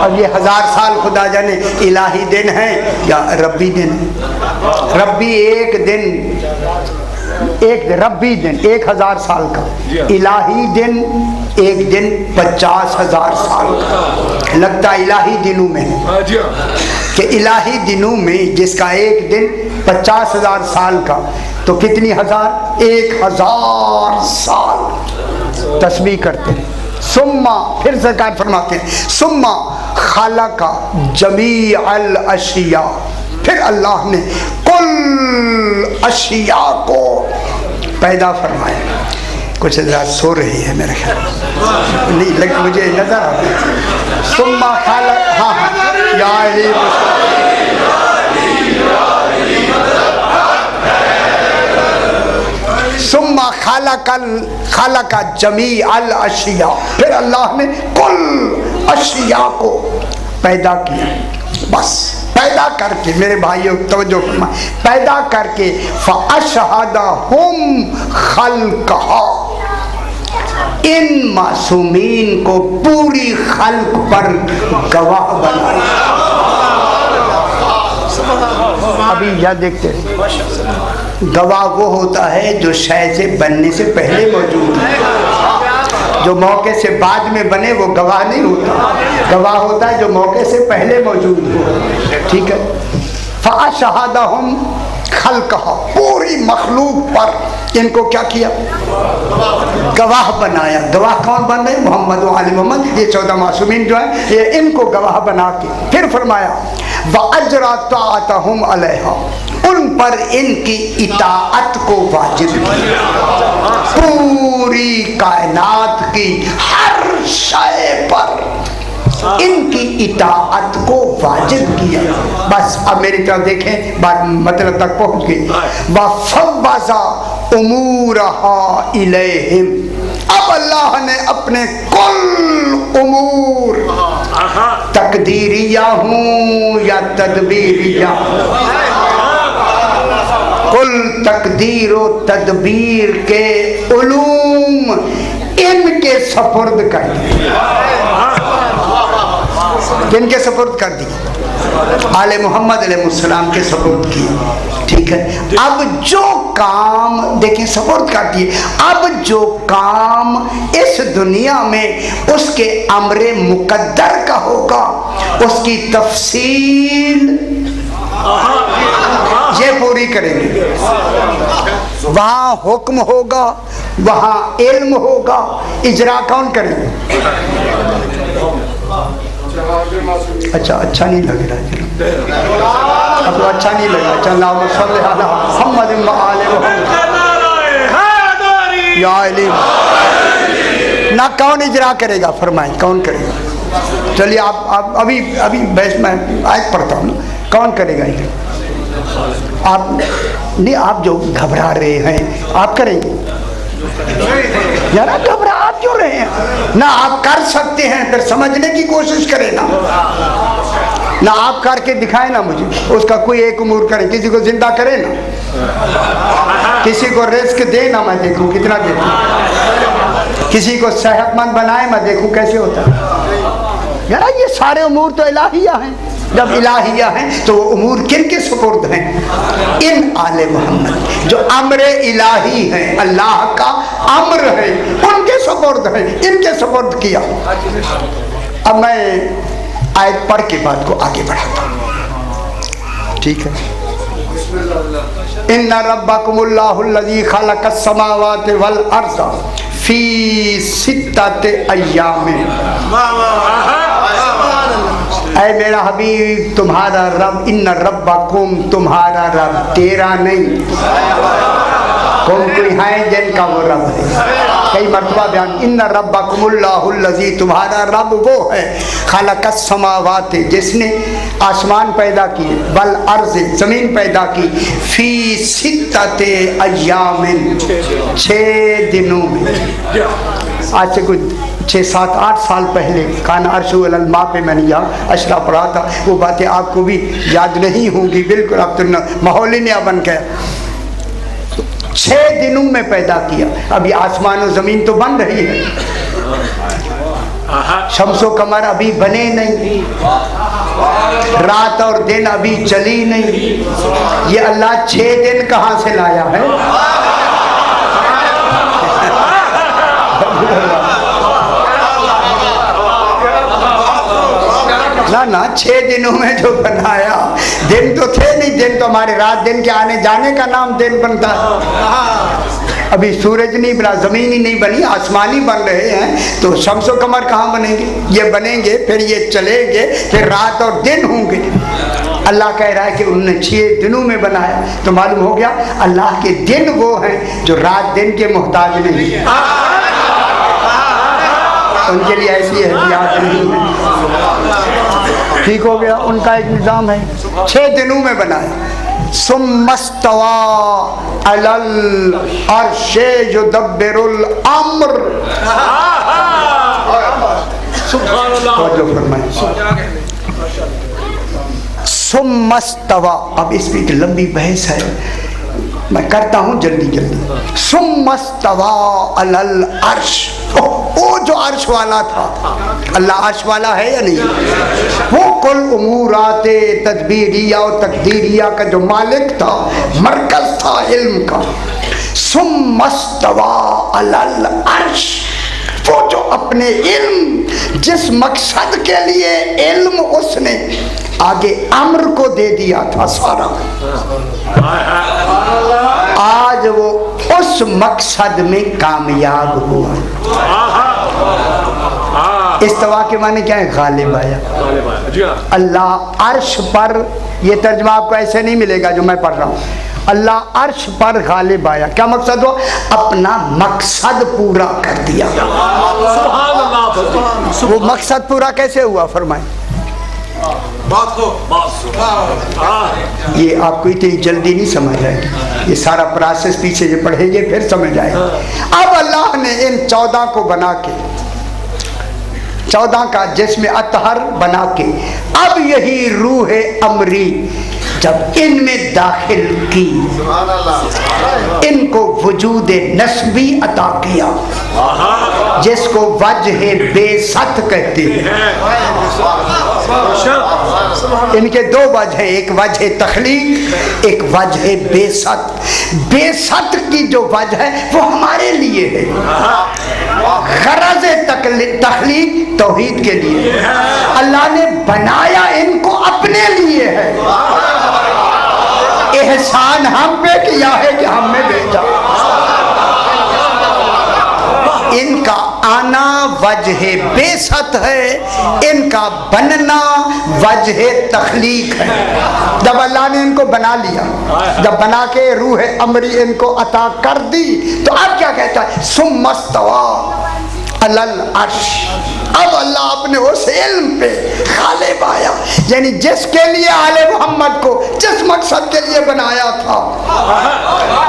अब ये 1000 साल खुदा जाने इलाही दिन है या रब्बी दिन। रब्बी एक रब्बी दिन 1000 साल का, इलाही दिन एक दिन 50,000 साल का। लगता इलाही दिनों में कि इलाही दिनों में जिसका एक दिन 50,000 साल का, तो कितनी हजार? 1000 साल तस्बीह करते हैं। सुम्मा, फिर सरकार फरमाते हैं, सुम्मा खालका जमी अल अशिया, फिर अल्लाह ने कुल अशिया को पैदा फरमाया। कुछ हज़रात सो रही है मेरे ख्याल नहीं, लग मुझे नजर आ रहा है। सुम्मा खालक, हाँ सुम्मा खालका जमी अल अशिया, फिर अल्लाह ने कुल अशिया को पैदा किया। बस पैदा करके, मेरे भाइयों तवज्जो फरमाएं, पैदा करके फ़अशहदहुम खल्क़हा, इन मासूमीन को पूरी खल्क पर गवाह बनाया। अभी यह देखते हैं, गवाह वो होता है जो शय से बनने से पहले मौजूद है। जो मौके से बाद में बने वो गवाह नहीं होता। गवाह होता है जो मौके से पहले मौजूद हो। ठीक है। फ़अशहदहुम खल्क़हा, पूरी मखलूक पर इनको क्या किया? गवाह बनाया। गवाह कौन बन रहे? मोहम्मद व आले मोहम्मद, ये 14 मासूमीन जो है, ये इनको गवाह बना के फिर फरमाया वअजरा ताअतहुम अलैहा, उन पर इनकी इताअत को वाजिब किया। पूरी कायनात की हर शय पर इनकी इताअत को वाजिब किया। बस अब मेरी तरफ देखें, बात मतलब तक पहुंच गई। वफ़व्वज़ा उमूरहा इलैहिम, अब अल्लाह ने अपने कुल उमूर, तकदीरिया हूँ या तदबीरिया, कुल तकदीर व तदबीर के उलूम इनके सपुर्द कर दिए। किनके सपुर्द कर दी? आले मोहम्मद अलैहिस्सलाम के सपुर्द किए। ठीक है। अब जो काम देखिए सपुर्द कर दिए, अब जो काम इस दुनिया में उसके अमरे मुकद्दर का होगा, उसकी तफसील ये पूरी करेंगे। वहाँ हुक्म होगा, वहाँ इल्म होगा, इजरा कौन करेंगे? अच्छा नहीं लग रहा है, अब तो अच्छा नहीं लगा। चलो मोहम्मद ना कौन इजरा करेगा? फरमाएं कौन करेगा? चलिए आप अभी बहस में आयत पढ़ता हूँ, कौन करेगा ये? आप नहीं, आप जो घबरा रहे हैं आप करेंगे यार, आप घबरा आप क्यों रहे हैं ना? आप कर सकते हैं, फिर समझने की कोशिश करें ना आप करके दिखाए ना मुझे, उसका कोई एक उमूर करें, किसी को जिंदा करें ना, किसी को रिस्क दे ना, मैं देखूं कितना देता, किसी को सेहतमंद बनाए मैं देखूं कैसे होता है। यार ये सारे उमूर तो इलाहिया हैं। जब इलाहिया हैं तो वो उमूर किन के सुपुर्द हैं? इन आले मोहम्मद जो अम्र इलाही हैं, अल्लाह का अम्र है, उनके सुपुर्द है, इनके सुपुर्द किया। अब मैं आयत पढ़ के बात को आगे बढ़ाता हूँ। ठीक है। इन्ना रब्बकुमुल्लाहुल्लज़ी खलक़स समावाति वल अर्ज़ फी सित्तति अय्यामिन। ऐ मेरा हबीब, तुम्हारा रब, इन्ना रब्बकुम, तुम्हारा रब, तेरा नहीं, कोई है जिनका वो रब है। कई मरतबा बयान, इन्ना रब्बकुमुल्लाहुल्लज़ी, तुम्हारा रब वो है, खलक़स समावाति, जिसने आसमान पैदा किए, वल अर्ज़, ज़मीन पैदा की, फी सित्तति अय्यामिन, 6 दिनों में। आज से कुछ 6, 7, 8 साल पहले कान अर्शु अलल मा पे मैंने यहाँ अशरा पढ़ा था। वो बातें आपको भी याद नहीं होंगी बिल्कुल, अब तो माहौल ही नया बन गया। 6 दिनों में पैदा किया। अभी आसमान और ज़मीन तो बन रही है, शम्सो कमर अभी बने नहीं, रात और दिन अभी चली नहीं। ये अल्लाह 6 दिन कहाँ से लाया है? ना 6 दिनों में जो बनाया, दिन तो थे नहीं, दिन तो हमारे रात दिन के आने जाने का नाम दिन बनता है। अभी सूरज नहीं बना, जमीन ही नहीं बनी, आसमान ही बन रहे हैं, तो शम्सो कमर कहाँ बनेंगे? ये बनेंगे, फिर ये चलेंगे, फिर रात और दिन होंगे। अल्लाह कह रहा है कि उन्होंने 6 दिनों में बनाया, तो मालूम हो गया अल्लाह के दिन वो हैं जो रात दिन के मोहताज नहीं, उनके लिए ऐसी एहतियात नहीं है। ठीक हो गया, उनका एक निज़ाम है। 6 दिनों में बनाया। सुम्मस्तवा अलल अर्शे युदब्बिरुल अम्र, सुभान अल्लाह। सुम्मस्तवा, अब इस पर लंबी बहस है, मैं करता हूँ जल्दी जल्दी। सुम्मस्तवा अलल अर्श, वो जो अर्श वाला था, अल्लाह अर्श वाला है या नहीं? वो कुल उमूराते तदबीरिया और तकदीरिया का जो मालिक था, मरकज था इल्म का। सुम्मस्तवा अलल अर्श, वो जो अपने इल्म, जिस मकसद के लिए इल्म उसने आगे अम्र को दे दिया था सारा, आज वो उस मकसद में कामयाब हुआ। इस्तवा के माने क्या है? गालिब आया। अल्लाह अर्श पर, ये तर्जमा आपको ऐसे नहीं मिलेगा जो मैं पढ़ रहा हूँ। अल्लाह अर्श पर गालिब आया, क्या मकसद हो? अपना मकसद पूरा कर दिया। वो मकसद पूरा कैसे हुआ फरमाए? ये आपको इतनी जल्दी नहीं समझ आएगी, ये सारा प्रोसेस पीछे जो पढ़ेंगे फिर समझ आएगा। अब अल्लाह ने इन 14 को बना के, 14 का जिस्म अतहर बना के, अब यही रूह अमरी जब इनमें दाखिल की, इनको वजूद नस्बी अता किया, जिसको वजह बेसत कहते हैं। इनके 2 वजह, एक वजह तखलीक, एक वजह बेसत। बेसत की जो वजह है वो हमारे लिए है, गरज तखलीक तौहीद के लिए। अल्लाह ने बनाया इनको अपने लिए है, एहसान हम पे किया है कि हमने भेजा। इनका आना वजह बेसत है, इनका बनना वजह तखलीक है। जब अल्लाह ने इनको बना लिया, जब बना के रूह अमरी इनको अता कर दी, तो अब क्या कहता है? सुम्मस्तवा अलल अर्श। अब अल्लाह अपने उस इल्म पे गालिब आया, यानी जिसके लिए आले मोहम्मद को जिस मकसद के लिए बनाया था,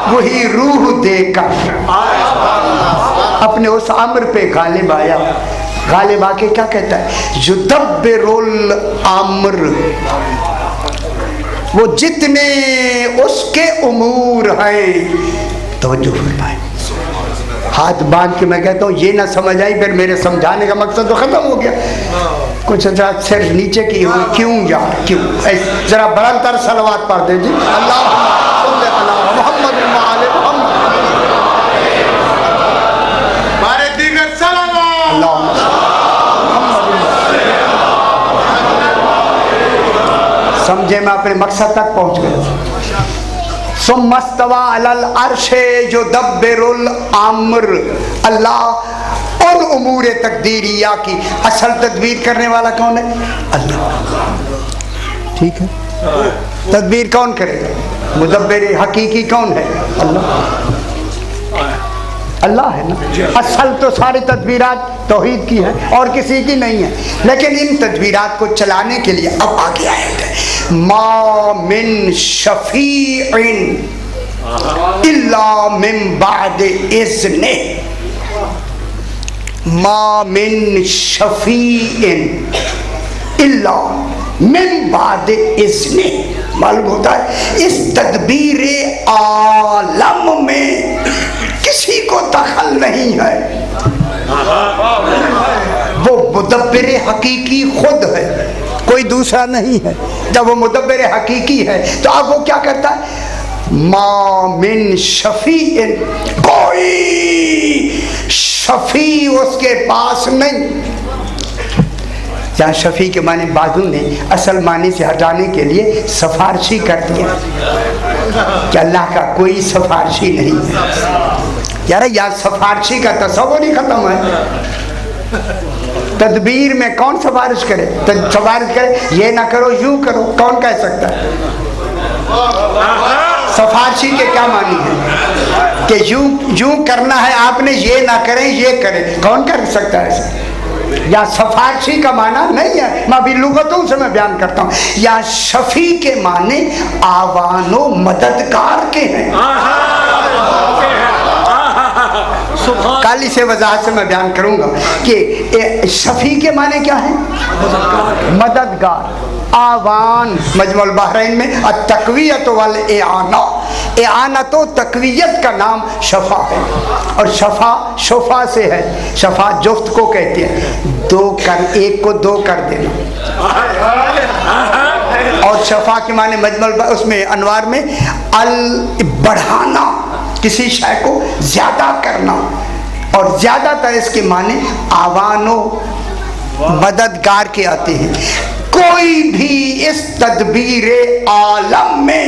वही रूह देकर अपने उस अम्र पे गालिब आया। गालिब आके क्या कहता है? युदब्बिरुल अम्र, वो जितने उसके उमूर हैं। तवज्जो फरमाए, हाथ बांध के मैं कहता हूँ ये ना समझ आई, फिर मेरे समझाने का मकसद तो खत्म हो गया। कुछ सिर नीचे की हो, क्यों यार क्यों? जरा बरतर सलवात पढ़ दे जी। अल्लाह समझे, मैं अपने मकसद तक पहुंच गया। सुम्मस्तवा अलल अर्शे युदब्बिरुल अम्र, अल्लाह और उमूर तकदीरिया की असल तदबीर करने वाला कौन है? अल्लाह। ठीक है, तदबीर कौन करेगा? मुदब्बिर हकीकी कौन है? अल्लाह। अल्लाह है ना। असल तो सारी तदबीरात तौहीद की है और किसी की नहीं है, लेकिन इन तदबीरात को चलाने के लिए अब आगे आएंगे। मा मिन शफीइन इल्ला मिन बाद इज़्ने, मा मिन शफीइन इल्ला मिन बाद इज़्ने। मालूम होता है इस तदबीर आलम में किसी को दखल नहीं है, वो मुदब्बिर हकीकी खुद है, कोई दूसरा नहीं है। जब वो मुदब्बिर हकीकी है तो अब वो क्या करता है? मा मिन शफीइन, कोई शफी उसके पास नहीं। जहाँ शफी के माने बाजू ने असल माने से हटाने के लिए सफारशी कर दिया कि अल्लाह का कोई सफारशी नहीं है। यार यार सफारशी का तस्वुर ही खत्म है। तदबीर में कौन सिफारिश करे? सिफारिश करे ये ना करो यूं करो, कौन कह सकता है? सफारशी के क्या मानी है कि यूं करना है आपने, ये ना करें ये करें, कौन कर सकता है ऐसा? या सफारशी का माना नहीं है, मैं अभी लुगतों से मैं बयान करता हूँ। या शफी के माने आवानो मददगार के हैं। काली से वजाहत से मैं बयान करूंगा कि शफी के माने क्या है? मददगार। आवान मजमुल बहरैन में अतकवियत वल एआना, एआना तो तकवियत का नाम शफा है और शफा शफा से है। शफा जुफ्त को कहते हैं, दो कर, एक को दो कर देना। और शफा के माने मजमुल उसमें अनवार में अल बढ़ाना, किसी शय को ज्यादा करना। और ज्यादातर इसके माने आवानो मददगार के आते हैं। कोई भी इस तदबीर आलम में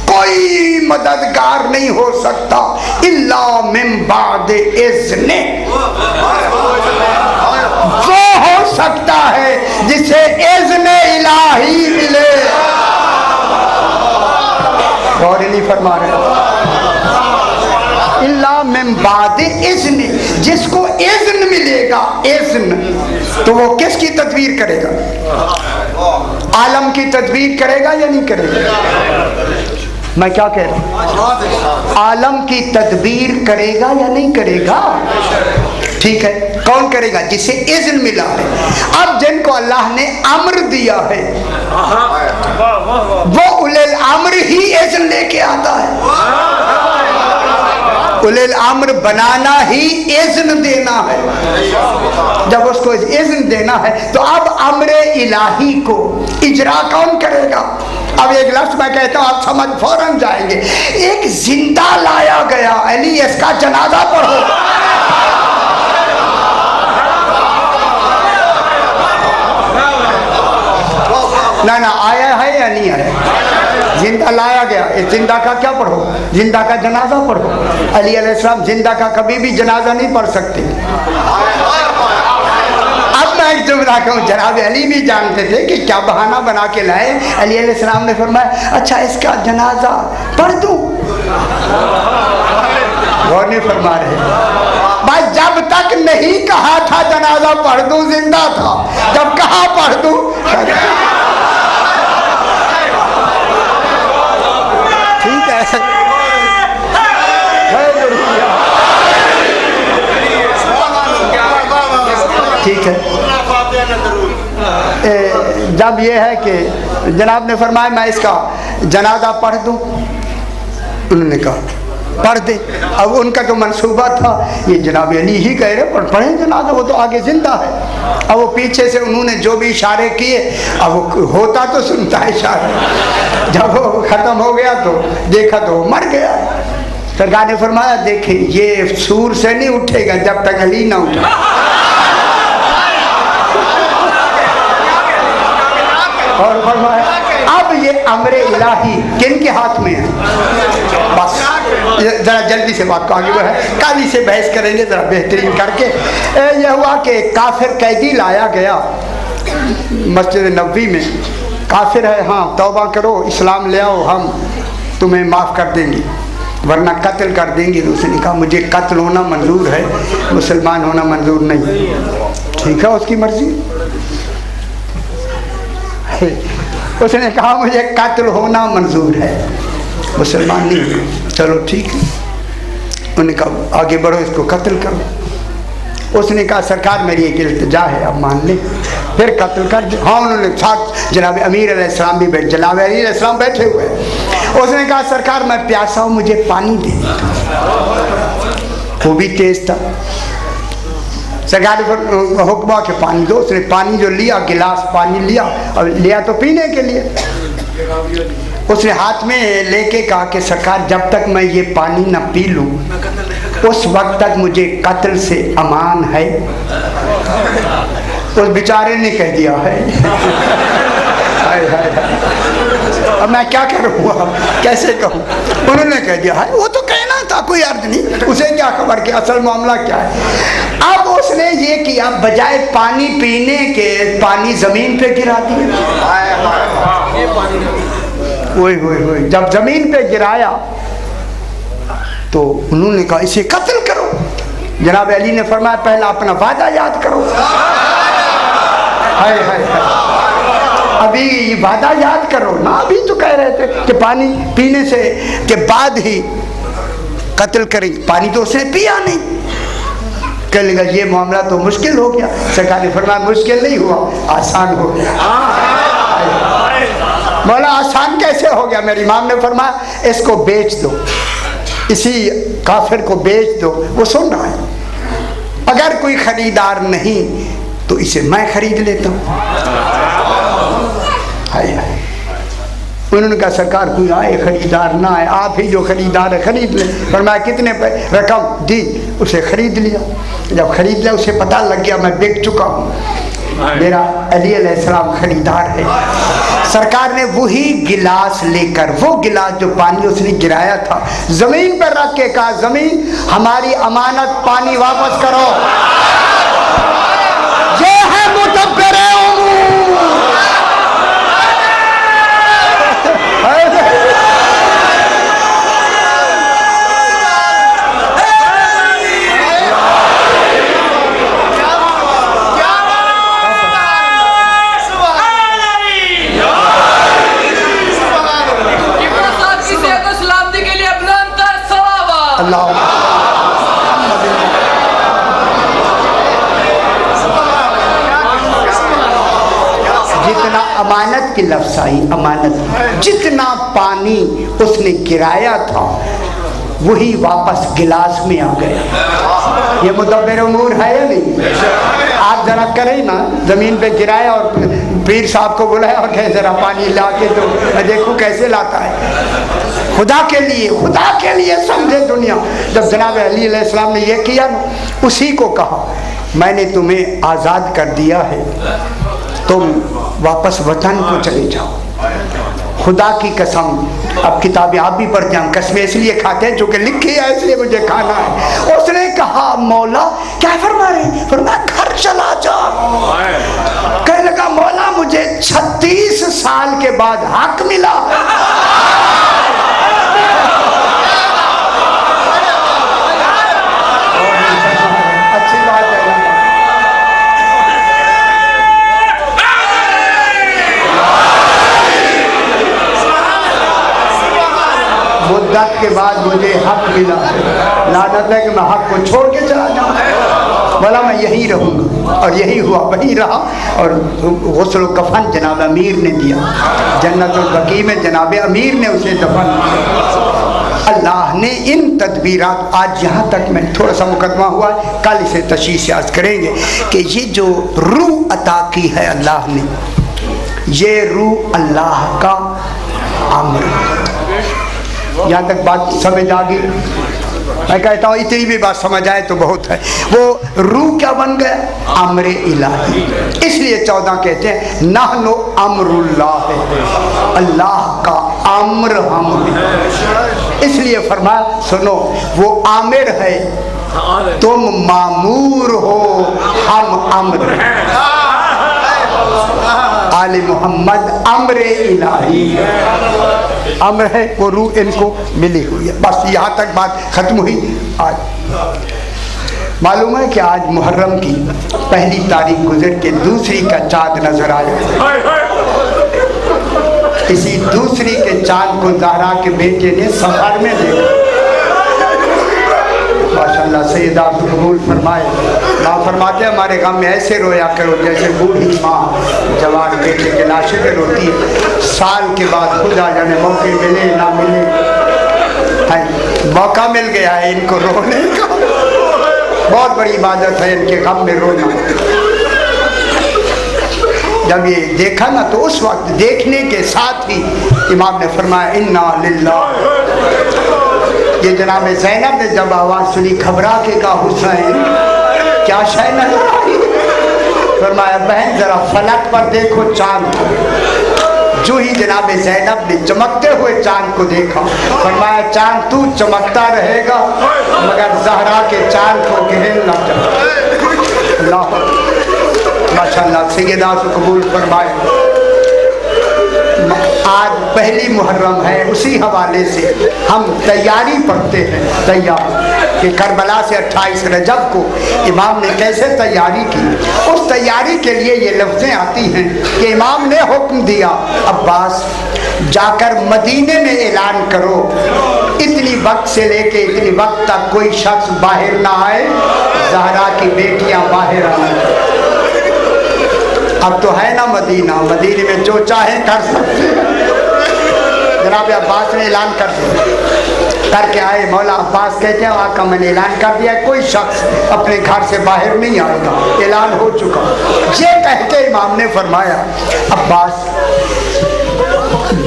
कोई मददगार नहीं हो सकता इल्ला मिन बाद इज़्ने। वो हो सकता है जिसे इज़्ने इलाही मिले। और नहीं फरमा रहे इल्ला मिन बाद इज़्न, जिसको इज़्न मिलेगा, इज़्न, तो वो किसकी तदबीर करेगा? आलम की तदबीर करेगा या नहीं करेगा? मैं क्या कह रहा हूं? आलम की तदबीर करेगा या नहीं करेगा? ठीक है, कौन करेगा? जिसे इज़्न मिला है। अब जिनको अल्लाह ने अम्र दिया है वो उलिल अम्र ही इज़्न लेके आता है। उलिल अम्र बनाना ही इज़्न देना है। जब उसको इज़्न देना है तो अब अम्र इलाही को इजरा कौन करेगा? अब एक लफ्ज़ मैं कहता हूँ, आप समझ फौरन जाएंगे। एक जिंदा लाया गया, अली इसका जनाजा पढ़ो। ना आया है या नहीं आया? जिंदा लाया गया, इस जिंदा का क्या पढ़ो? जिंदा का जनाजा पढ़ो। अली अलैहिस्सलाम जिंदा का कभी भी जनाजा नहीं पढ़ सकते। अब मैं एक जुमला कहूँ, जनाब अली भी जानते थे कि क्या बहाना बना के लाए। अली अलैहिस्सलाम ने फरमाया अच्छा इसका जनाजा पढ़ दूं। गौर नहीं फरमा रहे भाई, जब तक नहीं कहा था जनाजा पढ़ दूं जिंदा था, जब कहा पढ़ दूं ठीक है। ठीक है, जब यह है कि जनाब ने फरमाया मैं इसका जनाजा पढ़ दूं, उन्होंने कहा पढ़ दे। अब उनका जो मंसूबा था ये जनाब अली ही कह रहे पर पढ़े जनाजा, वो तो आगे जिंदा है। अब वो पीछे से उन्होंने जो भी इशारे किए, अब वो होता तो सुनता है इशारे। जब वो खत्म हो गया तो देखा तो वो मर गया। सरकार ने फरमाया देखे ये सूर से नहीं उठेगा जब तक अली ना उठे। और फरमाया अब ये अमरे इलाही किन के हाथ में है? बस जरा जल्दी से बात को आगे वो है, काली से बहस करेंगे जरा बेहतरीन करके। यह हुआ कि काफिर कैदी लाया गया मस्जिद नबवी में। काफिर है, हाँ तौबा करो, इस्लाम ले आओ, हम तुम्हें माफ़ कर देंगे। वरना कत्ल कर देंगे। तो उसने कहा मुझे कत्ल होना मंजूर है, मुसलमान होना मंजूर नहीं। ठीक है, उसकी मर्जी। उसने कहा मुझे कत्ल होना मंजूर है, मुसलमान नहीं। चलो ठीक है, उन्होंने कहा आगे बढ़ो, इसको कत्ल करो। उसने कहा सरकार मेरी एक इल्तिजा है, अब मान ले, फिर कत्ल कर दे। हाँ, उन्होंने साथ जनाब अमीर अलैहिस्सलाम भी बैठे, जनाब अली अलैहिस्सलाम बैठे हुए। उसने कहा सरकार मैं प्यासा हूँ, मुझे पानी दे। वो भी तेज था। सरकार ने हुक्म के पानी दो। उसने पानी जो लिया, गिलास पानी लिया, और लिया तो पीने के लिए। उसने हाथ में लेके कहा कि सरकार जब तक मैं ये पानी न पी लूँ उस वक्त तक मुझे कत्ल से अमान है। उस बेचारे ने कह दिया है। हाय हाय हाय, अब मैं क्या करूँगा, कैसे कहूँ। उन्होंने कह दिया है, वो तो कहना था, कोई अर्थ नहीं, उसे क्या खबर कि असल मामला क्या है। अब उसने ये किया, बजाय पानी पीने के पानी जमीन पे गिरा दिया। ओए जब जमीन पे गिराया तो उन्होंने कहा इसे कत्ल करो। जनाब अली ने फरमाया पहला अपना वादा याद करो। हाय हाय हाय, अभी ये वादा याद करो ना। अभी तो कह रहे थे कि पानी पीने से के बाद ही कत्ल करें, पानी तो उसने पिया नहीं। कह लगा ये मामला तो मुश्किल हो गया। सरकार ने फरमाया मुश्किल नहीं हुआ, आसान हो गया। बोला आसान कैसे हो गया? मेरे इमाम ने फरमाया इसको बेच दो, इसी काफिर को बेच दो, वो सुन रहा है। अगर कोई खरीदार नहीं तो इसे मैं खरीद लेता हूँ। हाय हाय, उन्होंने कहा सरकार कोई आए खरीदार ना आए, आप ही जो खरीदार है खरीद ले। पर मैं कितने रकम दी, उसे खरीद लिया। जब खरीद लिया उसे पता लग गया मैं बिक चुका हूँ, मेरा अली अलैहिस्सलाम खरीदार है। सरकार ने वही गिलास लेकर, वो गिलास जो पानी उसने गिराया था, जमीन पर रख के कहा जमीन हमारी अमानत, पानी वापस करो। ये है मुदब्बिर उमूर। जितना अमानत की लफ्ज़ आई, अमानत, जितना पानी उसने गिराया था वही वापस गिलास में आ गया। ये मुदब्बिर उमूर है या नहीं? आप जरा करें ना, जमीन पे गिराया और पीर साहब को बुलाया और कहे जरा पानी ला के दो, मैं देखूं कैसे लाता है। खुदा के लिए समझे दुनिया। जब जनाब अली अलैहिस्सलाम ने यह किया ना, उसी को कहा मैंने तुम्हें आज़ाद कर दिया है, तुम वापस वतन को चले जाओ। खुदा की कसम, अब किताबें आप भी पढ़ते हैं, हम कसमें इसलिए खाते हैं चूंकि लिखी है इसलिए मुझे खाना है। उसने कहा मौला क्या फरमा रहे? फरमाया घर चला जा। कहने लगा मौला मुझे 36 साल के बाद हक मिला। अच्छी बात है। मुद्दत के बाद मुझे हक मिला। लानत है कि मैं हक को छोड़ के चला जाऊँ। बोला मैं यही रहूँगा, और यही हुआ, वही रहा। और गुस्ल कफन जनाब अमीर ने दिया, जन्नतुल बकी में जनाब अमीर ने उसे दफन किया। अल्लाह ने इन तदबीरात, आज यहाँ तक मैं थोड़ा सा मुकदमा हुआ, कल इसे तशीह याद करेंगे कि ये जो रूह अता की है अल्लाह ने, ये रूह अल्लाह का अम्र। यहाँ तक बात समझ आ गई? मैं कहता हूँ इतनी भी बात समझ आए तो बहुत है। वो रूह क्या बन गया? अम्र इलाही। इसलिए 14 कहते हैं नहनु अम्रुल्लाह, अल्लाह का अम्र हम हैं। इसलिए फरमाया सुनो वो आमिर है, तुम मामूर हो, हम अम्र हैं। आले मोहम्मद अम्र इलाही। अम्र है, वो रूह इनको मिली हुई है। बस यहाँ तक बात खत्म हुई। आज मालूम है कि आज मुहर्रम की पहली तारीख गुजर के दूसरी का चाँद नजर आया। इसी दूसरी के चाँद को ज़हरा के बेटे ने सफर में देखा। माशाअल्लाह सैयदा कबूल फरमाए। माँ फरमाते हमारे गम में ऐसे रोया करो जैसे बूढ़ी माँ जवान बेटे के लाशे पे रोती है। साल के बाद खुदा जाने मौके मिले ना मिले, मौका मिल गया है इनको रोने का। बहुत बड़ी इबादत है इनके गम में रोना। जब ये देखा ना तो उस वक्त देखने के साथ ही इमाम ने फरमाया इन्ना लिल्लाह। ये जनाब ज़ैनब ने जब आवाज़ सुनी घबरा के कहा हुसैन क्या शय नजर आई? फरमाया बहन जरा फलक पर देखो चांद को। जो ही जनाब ज़ैनब ने चमकते हुए चांद को देखा, फरमाया चांद तू चमकता रहेगा मगर ज़हरा के चांद को घेर न जा। माशाअल्लाह सैयदा को कबूल फरमाए। आज पहली मुहर्रम है, उसी हवाले से हम तैयारी पढ़ते हैं। तैयार कि करबला से 28 रजब को इमाम ने कैसे तैयारी की। उस तैयारी के लिए ये लफ्ज़ें आती हैं कि इमाम ने हुक्म दिया अब्बास जाकर मदीने में ऐलान करो इतनी वक्त से लेके इतनी वक्त तक कोई शख्स बाहर ना आए, ज़हरा की बेटियां बाहर आए। अब तो है ना मदीना, मदीने में जो चाहे कर सकते हैं। जनाब अब्बास ने ऐलान कर दिया, करके आए। मौला अब्बास कहते हैं आका मैंने ऐलान कर दिया कोई शख्स अपने घर से बाहर नहीं आएगा, ऐलान हो चुका। ये कह के इमाम ने फरमाया अब्बास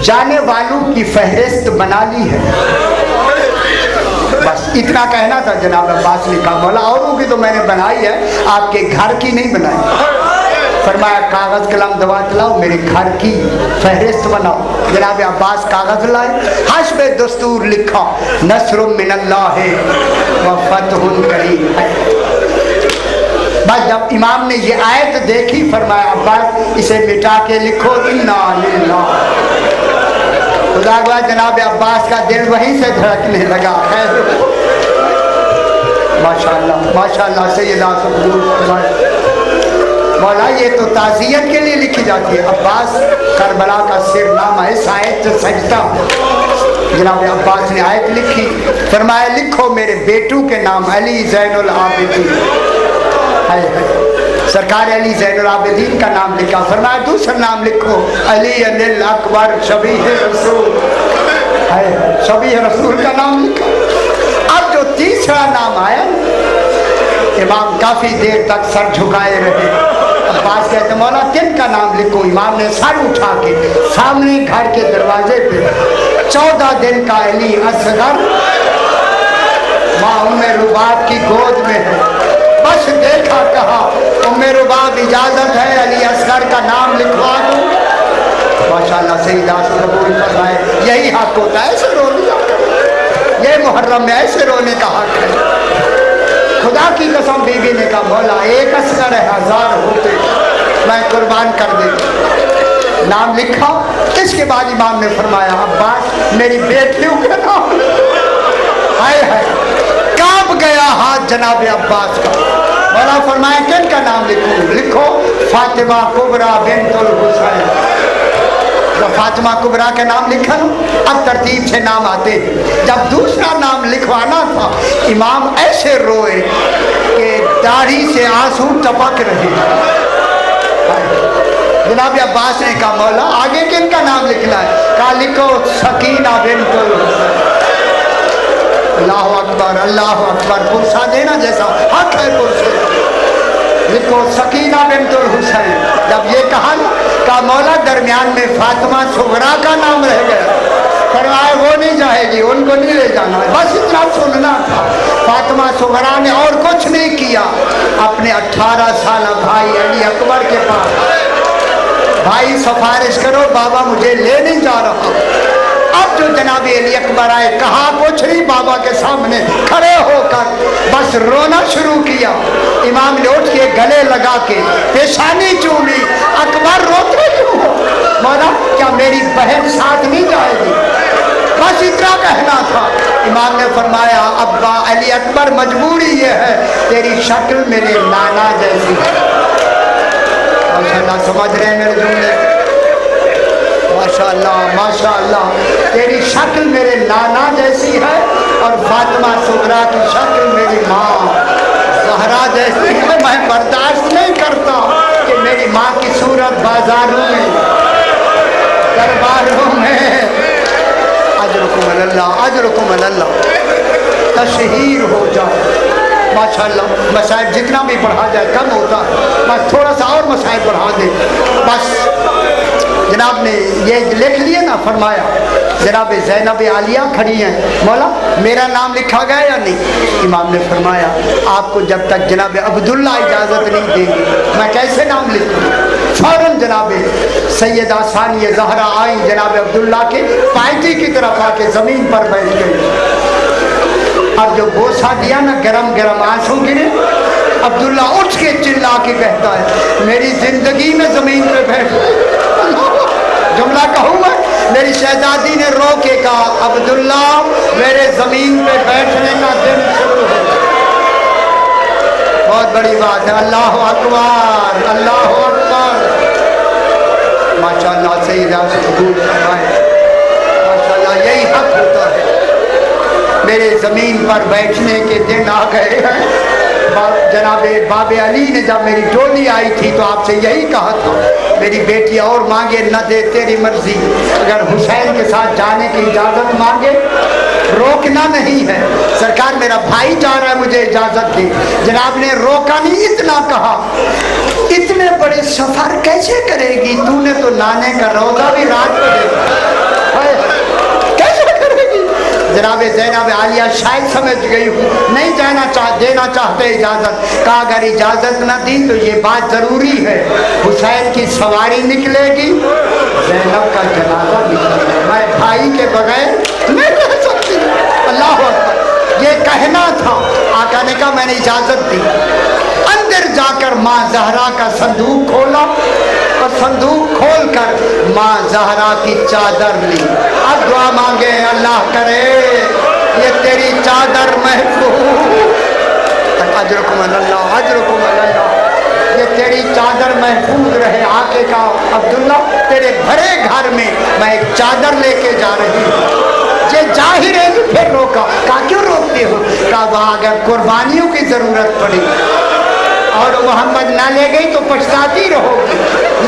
जाने वालों की फहरिस्त बना ली है। बस इतना कहना था। जनाब अब्बास ने कहा मौला औरों की तो मैंने बनाई है, आपके घर की नहीं बनाई। फरमाया कागज कलम दवात लाओ, मेरे घर की फहरिस्त बनाओ। जनाब अब्बास कागज लाए, हस्बे दस्तूर लिखा नस्रुम मिनल्लाह व फतहुन करीम। बस जब इमाम ने ये आयत देखी फरमाया अब्बास इसे मिटा के लिखो इन्ना लिल्लाह। खुदा गवाह जनाब अब्बास का दिल वहीं से धड़कने लगा। माशाअल्लाह माशाअल्लाह सैयदा मौला ये तो ताज़ियत के लिए लिखी जाती है। अब्बास करबला का सिरनामा है सायत सजदा। जनाब अब्बास ने आयत लिखी, फरमाया लिखो मेरे बेटू के नाम अली ज़ैनुल आबिदीन। सरकार अली ज़ैनुल आबिदीन का नाम लिखा। फरमाया दूसरा नाम लिखो अली अनिल अकबर शबीह रसूल। शबीह रसूल का नाम लिखा। अब जो तीसरा नाम आया इमाम काफी देर तक सर झुकाए रहे। अब्बास कहते मौला किन का नाम लिखो? इमाम ने सर उठा के सामने घर के दरवाजे पे 14 दिन का अली असगर माँ उम्मे रुबाब की गोद में है। बस देखा कहा उम्मे रुबाब इजाजत है अली असगर का नाम लिखवा दो। माशाअल्लाह सैयदा कबूल फरमाए। यही हक होता है, ऐसे रो लिया। ये मुहर्रम में ऐसे रोने का हक है। खुदा की कसम बीवी ने कहा मौला एक असगर है, 1000 होते मैं कुर्बान कर दे। नाम लिखा। इसके बाद इमाम ने फरमाया अब्बास मेरी बेटियों का नाम। हाय हाय कांप गया हाथ जनाब अब्बास का। मौला फरमाया किन का नाम लिखूं? लिखो फातिमा कुबरा बिन्तुल हुसैन। तो फातिमा कुबरा के नाम लिखा। अब तरतीब से नाम आते। जब दूसरा नाम लिखवाना था इमाम ऐसे रोए कि दाढ़ी से आंसू टपक रहे। जनाब अब्बास ने कहा मौला आगे किन का नाम लिखना है? कहा लिखो सकीना बिन्तुल हुसैन। अल्लाह अकबर पुरसा देना जैसा हक है पुरसे। लिखो सकीना बिन्तुल हुसैन। जब ये कहा मौला दरमियान में फातिमा सुगरा का नाम रह गया। फरमाया वो नहीं जाएगी, उनको नहीं ले जाना। बस इतना सुनना था। फातिमा सुगरा ने और कुछ नहीं किया। अपने 18 साल भाई अली अकबर के पास भाई सिफारिश करो बाबा मुझे ले नहीं जा रहा। अब जो जनाब अली अकबर आए कहा कुछ नहीं, बाबा के सामने खड़े होकर बस रोना शुरू किया। इमाम ने उठ के गले लगा के पेशानी चूमी। अकबर रोते क्यों हो? मौला क्या मेरी बहन साथ नहीं जाएगी? बस इतना कहना था। इमाम ने फरमाया अब्बा अली अकबर मजबूरी ये है तेरी शक्ल मेरे नाना जैसी है। माशाअल्लाह समझ रहे हैं मेरे जुमले? माशाअल्लाह माशाअल्लाह, तेरी शक्ल मेरे नाना जैसी है और फातिमा सुगरा की शक्ल मेरी माँ ज़हरा जैसी है। मैं बर्दाश्त नहीं करता कि मेरी माँ की सूरत बाजारों में दरबारों में अजरुकुम अल्लाह तशहीर हो जाए। माशाअल्लाह मसाइब जितना भी बढ़ा जाए कम होता है, बस थोड़ा सा और मसाइब बढ़ा दे बस। जनाब ने ये लिख लिए ना, फरमाया जनाब ज़ैनब आलिया खड़ी हैं, मौला मेरा नाम लिखा गया या नहीं? इमाम ने फरमाया आपको जब तक जनाब अब्दुल्ला इजाज़त नहीं देंगे मैं कैसे नाम लिखूँ। फौरन जनाब सैयदा सानिया ज़हरा आई जनाब अब्दुल्ला के पायटी की तरफ आके ज़मीन पर बैठ गई। अब जो बोसा दिया ना गरम गरम आंसू गिरे। अब्दुल्ला उठ के चिल्ला के कहता है मेरी जिंदगी में जमीन पे बैठ, जुमला कहूँ मैं, मेरी शहजादी ने रो के कहा अब्दुल्ला मेरे जमीन पे बैठने का दिन शुरू हो। बहुत बड़ी बात है। अल्लाह अकबर अल्लाह अकबर। माशाअल्लाह सही राह से कबूल फरमाए। माशाअल्लाह यही हक होता है। मेरे ज़मीन पर बैठने के दिन आ गए हैं। जनाब बाबे अली ने जब मेरी टोली आई थी तो आपसे यही कहा था मेरी बेटी और मांगे न दे तेरी मर्जी, अगर हुसैन के साथ जाने की इजाज़त मांगे रोकना नहीं है। सरकार मेरा भाई जा रहा है मुझे इजाज़त दे। जनाब ने रोका नहीं, इतना कहा इतने बड़े सफ़र कैसे करेगी, तूने तो नाने का रोज़ा भी रात को जनाब ज़ैनब आलिया शायद समझ गई हूँ नहीं देना चाहते इजाज़त। कहा अगर इजाज़त न दी तो ये बात ज़रूरी है हुसैन की सवारी निकलेगी, ज़ैनब का जनाजा निकलेगा, मैं भाई के बगैर नहीं रह सकती। अल्लाह अकबर। ये कहना था। आका ने कहा मैंने इजाज़त दी। अंदर जाकर माँ ज़हरा का संदूक खोला और संदूक खोलकर माँ ज़हरा की चादर ली। अब दुआ मांगे अल्लाह करे ये तेरी चादर महफूज, अजरुकुम अल्लाह अजरुकुम अल्लाह, ये तेरी चादर महफूज रहे। आके का अब्दुल्ला तेरे भरे घर में मैं एक चादर लेके जा रही हूँ। ये जाहिर है कि फिर रोका। कहा क्यों रोकते हो? कहा वहाँ अगर कुर्बानियों की जरूरत पड़ी और मोहम्मद ना ले गई तो पछताती रहोगी,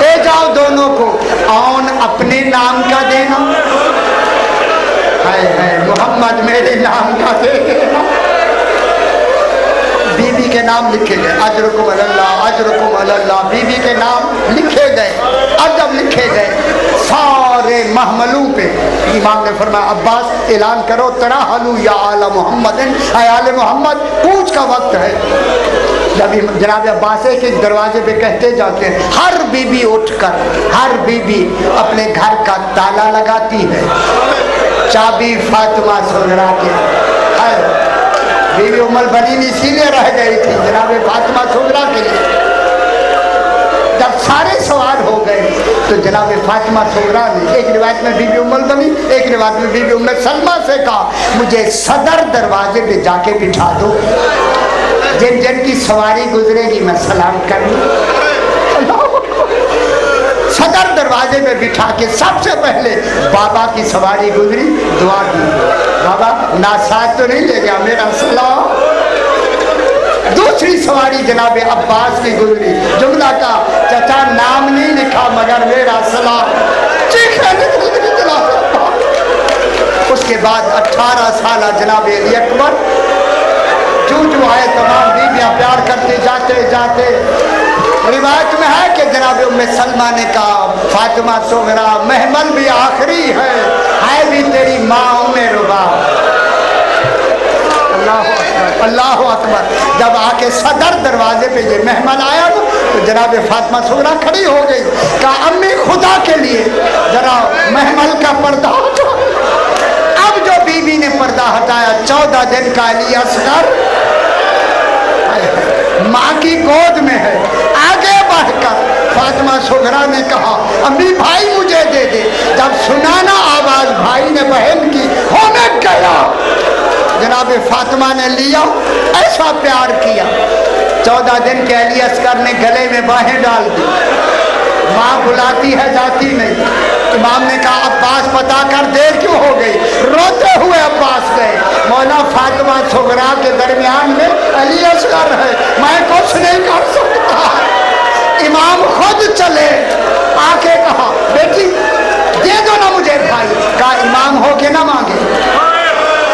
ले जाओ दोनों को। औन अपने नाम का देना है मोहम्मद मेरे नाम का दे देना। बीबी के नाम लिखे गए अजरुकुम अल्लाह, बीबी के नाम लिखे गए। अब जब लिखे गए सारे महमलों पे इमाम ने फरमाया अब्बास ऐलान करो तराहलू या आला मोहम्मद, आले मोहम्मद पूछ का वक्त है। जब जनाब अब्बास के दरवाजे पे कहते जाते हैं हर बीबी उठकर हर बीबी अपने घर का ताला लगाती है, चाबी फातिमा सुगरा के है। बीबी उमर बनीन इसीलिए रह गई थी जनाब फातिमा सुगरा के लिए। जब सारे सवार हो गए तो जनाब फातिमा सुगरा ने एक रिवायत में बीबी उमर बनी, एक रिवायत में बीबी उम्मे सलमा से कहा मुझे सदर दरवाजे पे जाके बिठा दो, जिन जिन की सवारी गुजरेगी मैं सलाम करूँ। सदर दरवाजे में बिठा के सबसे पहले बाबा की सवारी गुजरी, दुआ की बाबा नासाज तो नहीं ले गया मेरा सलाम। दूसरी सवारी जनाब अब्बास की गुजरी, जुमला का चचा नाम नहीं लिखा मगर मेरा सलाम। उसके बाद 18 साल जनाब अली अकबर जो आए तमाम बीबियां प्यार करते जाते जाते रिवायत में है कि जनाब उम्मे सलमा ने कहा फातिमा सुगरा महमल भी आखिरी है भी तेरी माँ उम्मे रुबा। अल्लाह अकबर। जब आके सदर दरवाजे पे ये मेहमान आया ना तो जनाब फातिमा सुगरा खड़ी हो गई। कहा अम्मी खुदा के लिए जरा महमल का पर्दा हटा। अब जो बीबी ने पर्दा हटाया 14 दिन का अली असगर माँ की गोद में है। आगे बढ़कर फातिमा सुगरा ने कहा अम्मी भाई मुझे दे दे। जब सुना ना आवाज भाई ने बहन की, होने गया। जनाब फातिमा ने लिया, ऐसा प्यार किया। 14 दिन के अली असगर ने गले में बाहें डाल दी। माँ बुलाती है, जाती नहीं। इमाम ने कहा अब्बास पता कर, देर क्यों हो गई? रोते हुए अब्बास गए। मौला फातिमा सुगरा के दरमियान में अली असगर है, मैं कुछ नहीं कर सकता। इमाम खुद चले, आके कहा बेटी दे दो ना मुझे भाई। कहा इमाम हो के ना मांगे,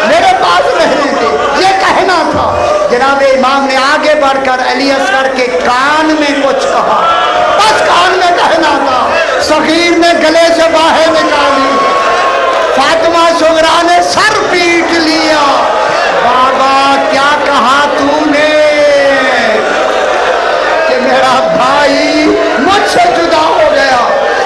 मेरे पास रहने दे, ये कहना था। जनाब इमाम ने आगे बढ़कर अली असगर के कान में कुछ कहा, बस कान में कहना था। सगीर ने गले से बाहें निकाली, फातिमा सुगरा ने सर पीट लिया। बाबा क्या कहा तूने कि मेरा भाई मुझसे जुदा हो गया?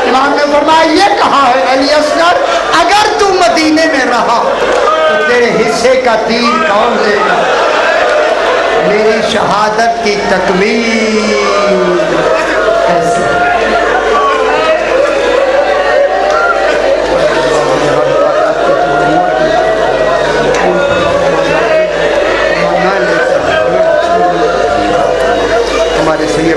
इमाम ने फरमाया ये कहा है अली असगर, अगर तू मदीने में रहा तो तेरे हिस्से का तीर कौन देगा? मेरी शहादत की तकमील ऐसे। हमारे सही